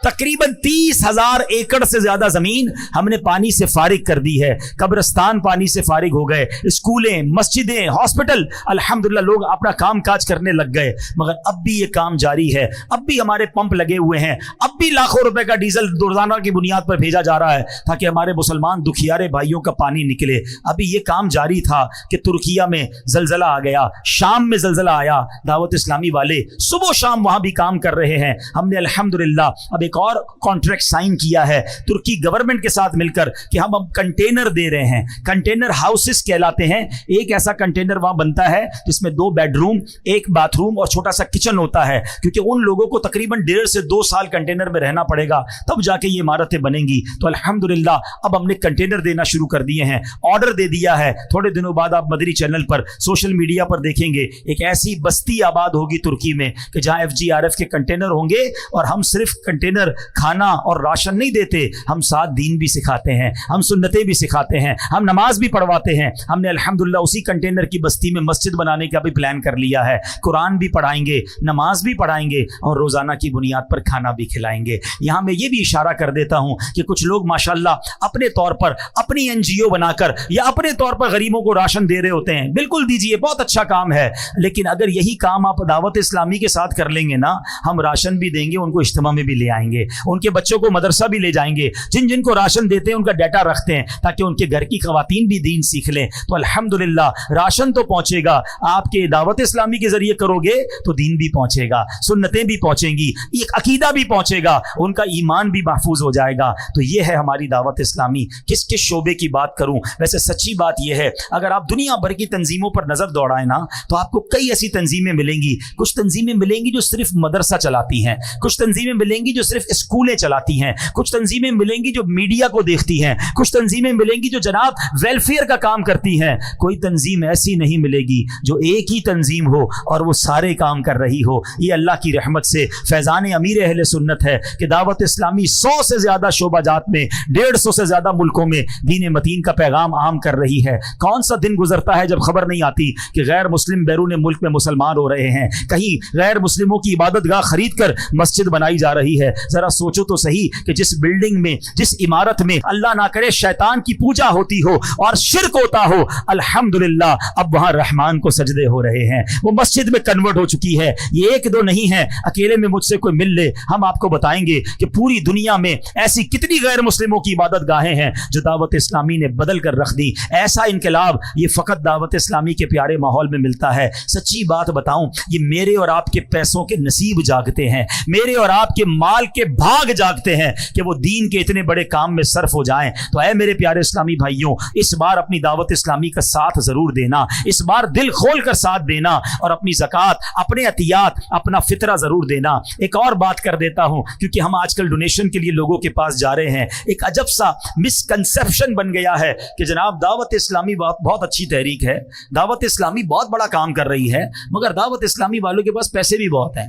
تقریباً 30,000 ایکڑ سے زیادہ زمین ہم نے پانی سے فارغ کر دی ہے. قبرستان پانی سے فارغ ہو گئے، اسکولیں، مسجدیں، ہاسپٹل، الحمدللہ لوگ اپنا کام کاج کرنے لگ گئے. مگر اب بھی یہ کام جاری ہے، اب بھی ہمارے پمپ لگے ہوئے ہیں، اب بھی لاکھوں روپے کا ڈیزل روزانہ کی بنیاد پر بھیجا جا رہا ہے تاکہ ہمارے مسلمان دکھیارے بھائیوں کا پانی نکلے. ابھی یہ کام جاری تھا کہ ترکیہ میں زلزلہ آ گیا، شام میں زلزلہ آیا. دعوت اسلامی والے صبح و شام وہاں بھی کام کر رہے ہیں. ہم نے الحمدللہ اب ایک اور کانٹریکٹ سائن کیا ہے ترکی گورنمنٹ کے ساتھ مل کر کہ ہم اب کنٹینر دے رہے ہیں. کنٹینر ہاؤسز کہلاتے ہیں. ایک ایسا کنٹینر وہاں بنتا ہے جس میں 2 بیڈ روم، 1 باتھ روم اور چھوٹا سا کچن ہوتا ہے، کیونکہ ان لوگوں کو تقریباً 1.5 سے 2 سال کنٹینر میں رہنا پڑے گا تب جا کے یہ عمارتیں بنیں گی. تو الحمدللہ اب ہم نے کنٹینر دینا شروع کر دیے ہیں، آرڈر دے دیا ہے. تھوڑے دنوں بعد آپ مدری چینل پر سوشل میڈیا پر دیکھیں گے ایک ایسی بستی آباد ہوگی ترکی میں کہ جہاں FGRF کے کنٹینر ہوں گے. اور ہم صرف کنٹینر کھانا اور راشن نہیں دیتے، ہم ساتھ دین بھی سکھاتے ہیں، ہم سنتیں بھی سکھاتے ہیں، ہم نماز بھی پڑھواتے ہیں. ہم نے الحمدللہ اسی کنٹینر کی بستی میں مسجد بنانے کا بھی پلان کر لیا ہے. قرآن بھی پڑھائیں گے، نماز بھی پڑھائیں گے اور روزانہ کی بنیاد پر کھانا بھی کھلائیں گے. یہاں میں یہ بھی اشارہ کر دیتا ہوں کہ کچھ لوگ ماشاءاللہ اپنے طور پر اپنی NGO بنا کر یا اپنے طور پر غریبوں کو راشن دے رہے ہوتے ہیں. بالکل دیجئے، بہت اچھا کام ہے، لیکن اگر یہی کام آپ دعوت اسلامی کے ساتھ کر لیں گے نا، ہم راشن بھی دیں گے، ان کو اجتماع میں بھی لے آئیں گے. جائیں گے, ان کے بچوں کو مدرسہ بھی لے جائیں گے, جن جن کو راشن دیتے ہیں ان کا ڈیٹا رکھتے ہیں تاکہ ان کے گھر کی خواتین بھی دین سیکھ لیں. تو الحمدللہ راشن تو پہنچے گا, آپ کے دعوت اسلامی کے ذریعے کرو گے تو دین بھی پہنچے گا, سنتیں بھی پہنچیں گی, ایک عقیدہ بھی پہنچے گا, ان کا ایمان بھی محفوظ ہو جائے گا. تو یہ ہے ہماری دعوت اسلامی. کس کس شعبے کی بات کروں؟ ویسے سچی بات یہ ہے, اگر آپ دنیا بھر کی تنظیموں پر نظر دوڑائیں نا تو آپ کو کئی ایسی تنظیمیں ملیں گی. کچھ تنظیمیں ملیں گی جو صرف مدرسہ چلاتی ہیں, کچھ تنظیمیں ملیں گی جو صرف اسکولیں چلاتی ہیں, کچھ تنظیمیں ملیں گی جو میڈیا کو دیکھتی ہیں, کچھ تنظیمیں ملیں گی جو جناب ویلفیئر کا کام کرتی ہیں. کوئی تنظیم ایسی نہیں ملے گی جو ایک ہی تنظیم ہو اور وہ سارے کام کر رہی ہو. یہ اللہ کی رحمت سے فیضان امیر اہل سنت ہے کہ دعوت اسلامی 100 سے زیادہ شعبہ جات میں, 150 سے زیادہ ملکوں میں دین متین کا پیغام عام کر رہی ہے. کون سا دن گزرتا ہے جب خبر نہیں آتی کہ غیر مسلم بیرون ملک میں مسلمان ہو رہے ہیں, کہیں غیر مسلموں کی عبادت گاہ خرید کر مسجد بنائی جا رہی ہے. ذرا سوچو تو صحیح کہ جس بلڈنگ میں, جس عمارت میں اللہ نہ کرے شیطان کی پوجا ہوتی ہو اور شرک ہوتا ہو, الحمدللہ اب وہاں رحمان کو سجدے ہو رہے ہیں, وہ مسجد میں کنورٹ ہو چکی ہے. یہ ایک دو نہیں ہے, اکیلے میں مجھ سے کوئی مل لے, ہم آپ کو بتائیں گے کہ پوری دنیا میں ایسی کتنی غیر مسلموں کی عبادت گاہیں ہیں جو دعوت اسلامی نے بدل کر رکھ دی. ایسا انقلاب یہ فقط دعوت اسلامی کے پیارے ماحول میں ملتا ہے. سچی بات بتاؤں, یہ میرے اور آپ کے پیسوں کے نصیب جاگتے ہیں, میرے اور آپ کے مال کے بھاگ جاگتے ہیں کہ وہ دین کے اتنے بڑے کام میں صرف ہو جائیں. تو اے میرے پیارے اسلامی بھائیوں, اس بار اپنی دعوت اسلامی کا ساتھ ضرور دینا, اس بار دل کھول کر ساتھ دینا, اور اپنی زکوٰۃ, اپنے عطیات, اپنا فطرہ ضرور دینا. ایک اور بات کر دیتا ہوں, کیونکہ ہم آج کل ڈونیشن کے لیے لوگوں کے پاس جا رہے ہیں. ایک عجب سا مسکنسیپشن بن گیا ہے کہ جناب دعوت اسلامی بہت اچھی تحریک ہے, دعوت اسلامی بہت بڑا کام کر رہی ہے, مگر دعوت اسلامی والوں کے پاس پیسے بھی بہت ہیں,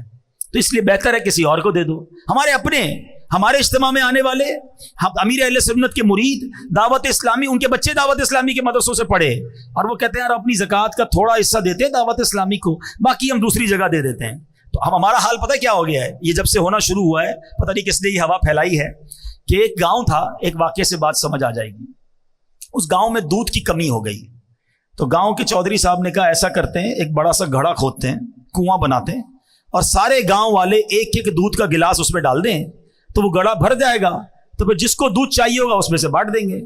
تو اس لیے بہتر ہے کسی اور کو دے دو. ہمارے اپنے, ہمارے اجتماع میں آنے والے امیر اہل سنت کے مرید دعوت اسلامی, ان کے بچے دعوت اسلامی کے مدرسوں سے پڑھے, اور وہ کہتے ہیں یار اپنی زکوٰۃ کا تھوڑا حصہ دیتے ہیں دعوت اسلامی کو, باقی ہم دوسری جگہ دے دیتے ہیں. تو ہمارا حال پتہ کیا ہو گیا ہے, یہ جب سے ہونا شروع ہوا ہے, پتہ نہیں کس نے یہ ہوا پھیلائی ہے, کہ ایک گاؤں تھا, ایک واقعے سے بات سمجھ آ جائے گی. اس گاؤں میں دودھ کی کمی ہو گئی, تو گاؤں کے چودھری صاحب نے کہا ایسا کرتے ہیں, ایک بڑا سا گھڑا کھودتے ہیں, کنواں بناتے ہیں, اور سارے گاؤں والے ایک ایک دودھ کا گلاس اس میں ڈال دیں, تو وہ گڑھا بھر جائے گا, تو پھر جس کو دودھ چاہیے ہوگا اس میں سے بانٹ دیں گے.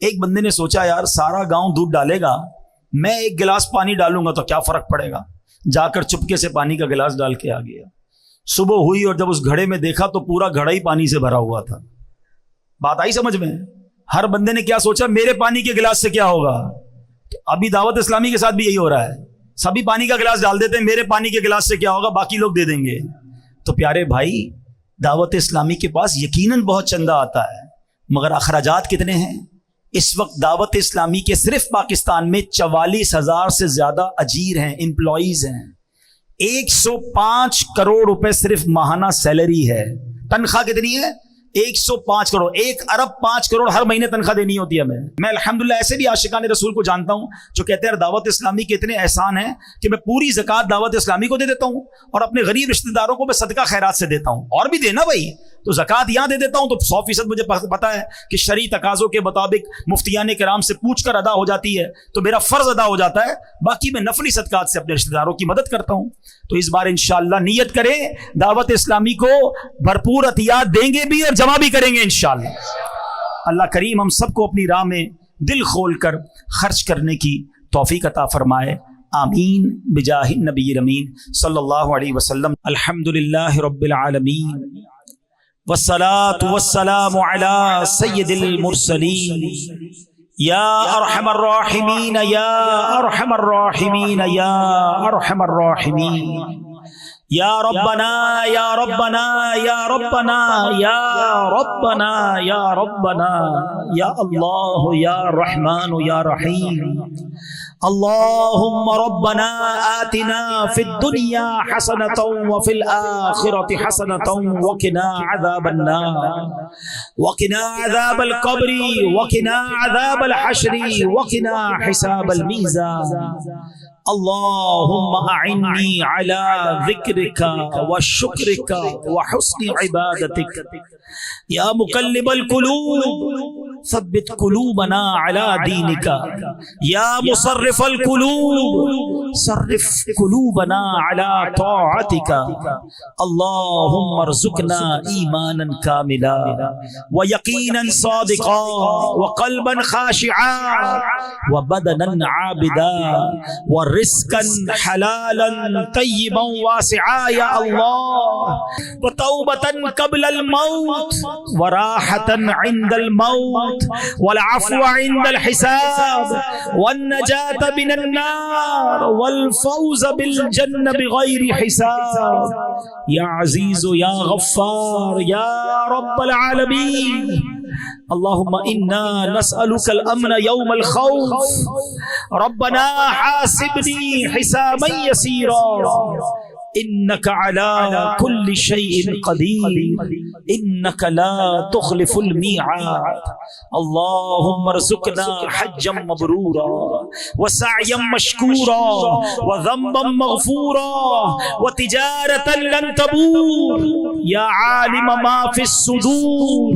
ایک بندے نے سوچا یار سارا گاؤں دودھ ڈالے گا, میں ایک گلاس پانی ڈالوں گا تو کیا فرق پڑے گا. جا کر چپکے سے پانی کا گلاس ڈال کے آ گیا. صبح ہوئی اور جب اس گھڑے میں دیکھا تو پورا گھڑا ہی پانی سے بھرا ہوا تھا. بات آئی سمجھ میں؟ ہر بندے نے کیا سوچا, میرے پانی کے گلاس سے کیا ہوگا. تو ابھی دعوت اسلامی کے ساتھ بھی یہی ہو رہا ہے, سبھی پانی کا گلاس ڈال دیتے ہیں, میرے پانی کے گلاس سے کیا ہوگا, باقی لوگ دے دیں گے. تو پیارے بھائی, دعوت اسلامی کے پاس یقیناً بہت چندہ آتا ہے, مگر اخراجات کتنے ہیں. اس وقت دعوت اسلامی کے صرف پاکستان میں 44,000 سے زیادہ اجیر ہیں, امپلائیز ہیں. 105 کروڑ روپے صرف ماہانہ سیلری ہے. تنخواہ کتنی ہے؟ 105 کروڑ. 1 ارب 5 کروڑ ہر مہینے تنخواہ دینی ہوتی ہے ہمیں. میں الحمدللہ ایسے بھی عاشقان رسول کو جانتا ہوں جو کہتے ہیں دعوت اسلامی کے اتنے احسان ہیں کہ میں پوری زکوٰۃ دعوت اسلامی کو دے دیتا ہوں, اور اپنے غریب رشتہ داروں کو میں صدقہ خیرات سے دیتا ہوں. اور بھی دینا بھائی, تو زکوٰۃ یہاں دے دیتا ہوں تو 100% مجھے پتا ہے کہ شرعی تقاضوں کے مطابق مفتیان کرام سے پوچھ کر ادا ہو جاتی ہے, تو میرا فرض ادا ہو جاتا ہے. باقی میں نفلی صدقات سے اپنے رشتہ داروں کی مدد کرتا ہوں. تو اس بار انشاءاللہ نیت کریں, دعوت اسلامی کو بھرپور عطیات دیں گے بھی اور جمع بھی کریں گے انشاءاللہ. اللہ کریم ہم سب کو اپنی راہ میں دل کھول کر خرچ کرنے کی توفیق عطا فرمائے. آمین بجاہ النبی الامین صلی اللہ علیہ وسلم. الحمدللہ رب العالمین والصلاة والسلام على سید المرسلین یا ارحم الراحمین یا ارحم الراحمین یا ارحم الراحمین. یا ربنا یا ربنا یا ربنا یا ربنا یا ربنا یا اللہ یا رحمان یا رحیم. اللهم ربنا آتنا في الدنيا حسنة وفي الآخرة حسنة وقنا عذاب النار وقنا عذاب القبر وقنا عذاب الحشر وقنا حساب الميزان. اللهم أعني على ذكرك وشكرك وحسن عبادتك يا مقلب القلوب ثبت قلوبنا على دینک یا مصرف القلوب صرف قلوبنا على طاعتک اللهم ارزقنا ایمانا کاملا ویقینا صادقا وقلبا خاشعا وبدنا عابدا ورزقا حلالا طیبا واسعا یا اللہ وتوبة قبل الموت وراحة عند الموت والعفو عند الحساب والنجاة من النار والفوز بالجنة بغير حساب یا عزیز یا غفار یا رب العالمین اللهم انا نسألك الامن يوم الخوف ربنا حاسبني حسابا يسيرا انك على كل شيء قدير انك لا تخلف الميعاد اللهم ارزقنا حجا مبرورا وسعيا مشكورا وذنبا مغفورا وتجارة لن تبور يا عالم ما في الصدور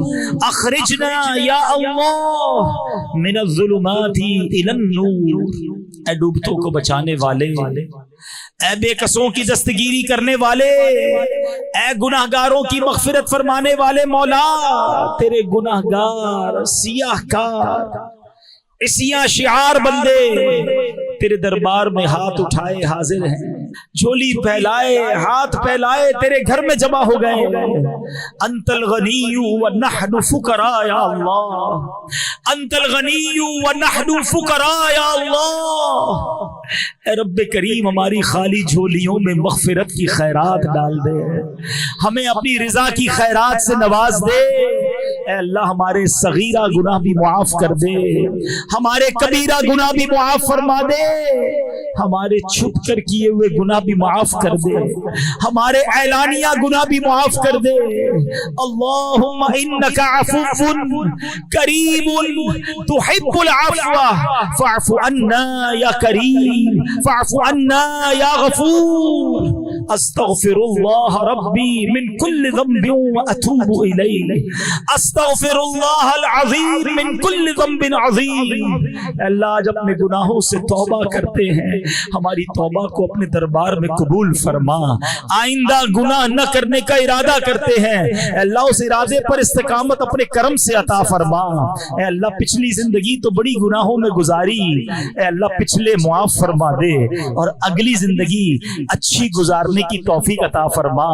اخرجنا يا الله من الظلمات الى النور اے ڈوبتوں کو بچانے والے، اے بے کسوں کی دستگیری کرنے والے، اے گناہگاروں کی مغفرت فرمانے والے مولا، تیرے گناہگار سیاہ کار سیاہ شعار بندے تیرے دربار میں ہاتھ اٹھائے حاضر ہیں، جھولی پھیلائے ہاتھ پھیلائے تیرے گھر میں جمع ہو گئے۔ انت الغنی ونحن فقراء یا اللہ، انت الغنی ونحن فقراء یا اللہ۔ اے رب کریم ہماری خالی جھولیوں میں مغفرت کی خیرات ڈال دے، ہمیں اپنی رضا کی خیرات سے نواز دے۔ اے اللہ ہمارے صغیرہ گناہ بھی معاف کر دے، ہمارے کبیرہ گناہ بھی معاف فرما دے، ہمارے چھپ کر کیے ہوئے گناہ بھی معاف کر دے، ہمارے اعلانیہ گناہ بھی معاف کر دے۔ اللہم انک عفو کریم تحب العفو فاعف عنا یا کریم فاعف عنا یا غفور۔ استغفر اللہ ربی من کل ذنب واتوب الیہ، استغفر اللہ العظیم من کل ذنب عظیم۔ اللہ جب اپنے گناہوں سے توبہ کرتے ہیں، ہماری توبہ کو اپنے دربار میں قبول فرما۔ آئندہ گناہ نہ کرنے کا ارادہ کرتے ہیں، اے اللہ اس ارادے پر استقامت اپنے کرم سے عطا فرما۔ اے اللہ پچھلی زندگی تو بڑی گناہوں میں گزاری، اے اللہ پچھلے معاف فرما دے اور اگلی زندگی اچھی گزارنے کی توفیق عطا فرما۔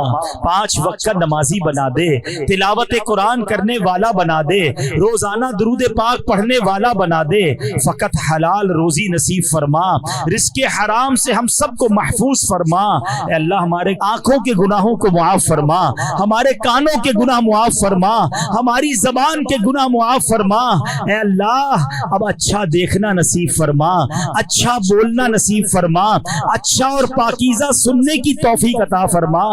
5 وقت کا نمازی بنا دے، تلاوت قرآن کرنے والا بنا دے، روزانہ درود پاک پڑھنے والا بنا دے، فقط حلال روزی نصیب فرما، رزق حرام سے ہم سب کو محفوظ فرما۔ اے اللہ ہمارے آنکھوں کے گناہوں کو معاف فرما، ہمارے کانوں کے گناہ معاف فرما، ہماری زبان کے گناہ معاف فرما۔ اے اللہ اب اچھا دیکھنا نصیب فرما، اچھا بولنا نصیب فرما، اچھا اور پاکیزہ سننے کی توفیق عطا فرما،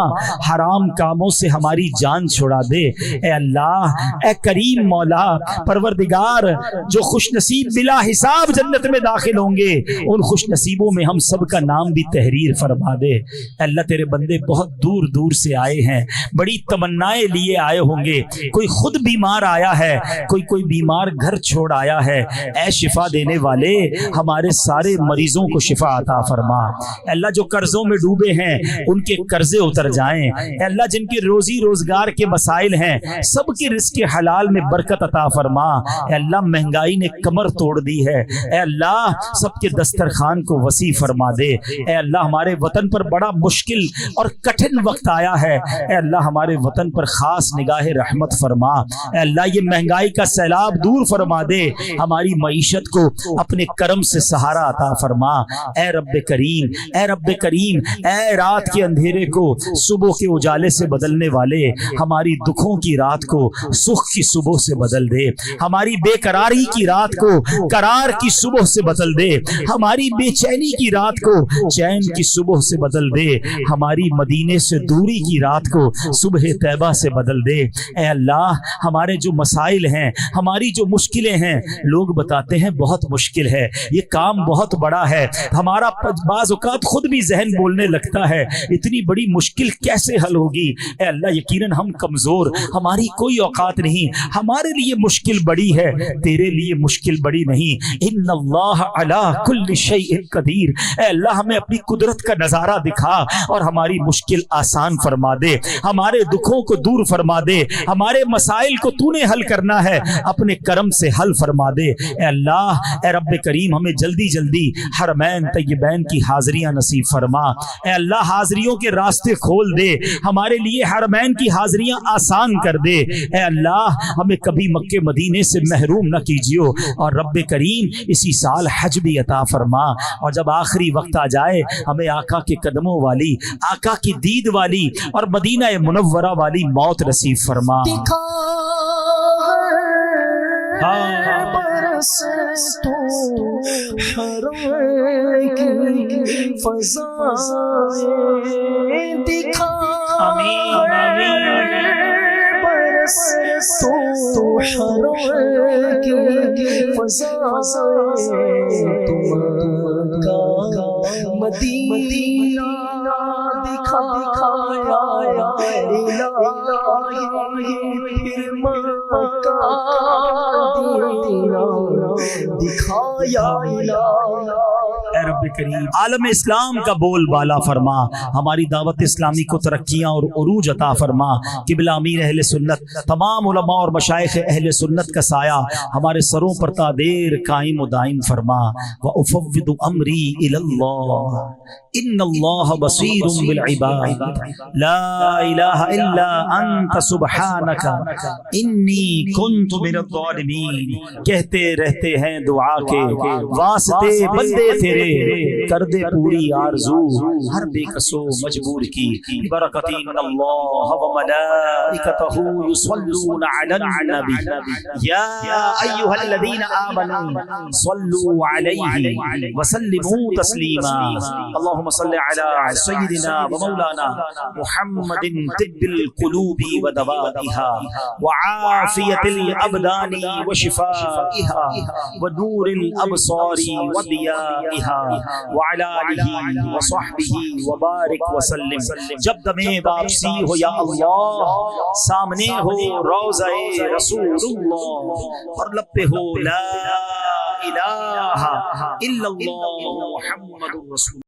حرام کاموں سے ہماری جان چھڑا دے۔ اے اللہ اے کریم مولا پروردگار، جو خوش نصیب بلا حساب جنت میں داخل ہوں گے، ان خوش نصیبوں میں ہم سب کا نام بھی تحریر فرما دے۔ اے اللہ تیرے بندے بہت دور دور سے آئے ہیں، بڑی تمنائیں لیے آئے ہوں گے، کوئی خود بیمار آیا ہے، کوئی بیمار گھر چھوڑ آیا ہے۔ اے شفا دینے والے ہمارے سارے مریضوں کو شفا عطا فرما۔ اے اللہ جو قرضوں میں ڈوبے ہیں ان کے قرضے اتر جائیں۔ اے اللہ جن کے روزی روزگار کے مسائل ہیں سب کے رزق حلال میں برکت عطا فرما۔ اے اللہ مہنگائی نے کمر توڑ دی ہے، اے اللہ سب کے دسترخوان کو وسیع فرما دے۔ اے اللہ ہمارے وطن پر بڑا مشکل اور کٹھن وقت آیا ہے، اے اللہ ہمارے وطن پر خاص نگاہ رحمت فرما۔ اے اللہ یہ مہنگائی کا سیلاب دور فرما دے، ہماری معیشت کو اپنے کرم سے سہارا عطا فرما۔ اے رب کریم، اے رب کریم، اے رات کے اندھیرے کو صبح کے اجالے سے بدلنے والے، ہماری دکھوں کی رات کو سکھ کی صبح سے بدل دے، ہماری بے قراری کی رات کو قرار کی صبح سے بدل دے، ہماری بے چینی کی رات کو چین کی صبح سے بدل دے، ہماری مدینے سے دوری کی رات کو صبح طیبہ سے بدل دے۔ اے اللہ ہمارے جو مسائل ہیں، ہماری جو مشکلیں ہیں، لوگ بتاتے ہیں بہت مشکل ہے، یہ کام بہت بڑا ہے، ہمارا بعض اوقات خود بھی ذہن بولنے لگتا ہے اتنی بڑی مشکل کیسے حل ہوگی؟ اے اللہ یقیناً ہم کمزور، ہماری کوئی اوقات نہیں، ہمارے لیے مشکل بڑی ہے، تیرے لیے مشکل بڑی نہیں۔ ان اللہ علی کل شیء قدیر، اے اللہ ہمیں اپنی قدرت کا نظارہ دکھا اور ہماری مشکل آسان فرما دے، ہمارے دکھوں کو دور فرما دے، ہمارے مسائل کو تو نے حل کرنا ہے، اپنے کرم سے حل فرما دے۔ اے اللہ، اے رب کریم ہمیں جلدی جلدی حرمین طیبین کی حاضریاں نصیب فرما۔ اے اللہ حاضریوں کے راستے کھول دے، ہمارے لیے حرمین کی حاضریاں آسان کر دے۔ اے اللہ ہمیں کبھی مکے مدینے سے محروم نہ کیجیو، اور رب کریم اسی سال حج بھی عطا فرما، اور جب آخری وقت آ جائے ہمیں آقا کے قدموں والی، آقا کی دید والی اور مدینہ منورہ والی موت نصیب فرما۔ برس تو حرم کی فضائیں دکھا، برس تو حرم کی فضائیں، مکہ مدینہ دکھایا الہی، پھر مکہ دکھایا الہی۔ اے رب کریم عالم اسلام کا بول بالا فرما، ہماری دعوت اسلامی کو ترقیاں اور عروج عطا فرما۔ قبلہ امیر اہل سنت، تمام علماء اور مشائخ اہل سنت کا سایہ ہمارے سروں پر تا دیر قائم و دائم فرما۔ وَأُفَوِّضُ أَمْرِي إِلَى اللَّهِ إِنَّ اللَّهَ بَصِيرٌ بِالْعِبَادِ لَا إِلَهَ إِلَّا أَنْتَ سُبْحَانَكَ إِنِّي كُنْتُ مِنَ الظَّالِمِينَ۔ کہتے رہتے ہیں دعا کے واسطے بندے تیرے، کر دے پوری آرزو ہر بے کسو مجبور کی۔ برکت ان اللہ وملائکتہ یصلون علی النبی یا ایھا الذین آمنوا صلوا علیہ وسلموا تسلیما۔ اللهم صل على سيدنا ومولانا محمد طب القلوب ودوائها وعافية الأبدان وشفائها ونور الأبصار وضيائها وعلى آله وصحبه وبارك وسلم۔ جب دمیں واپسی ہو یا اللہ، سامنے ہو روضہ رسول اللہ، اور لب پہ ہو لا الہ الا اللہ محمد رسول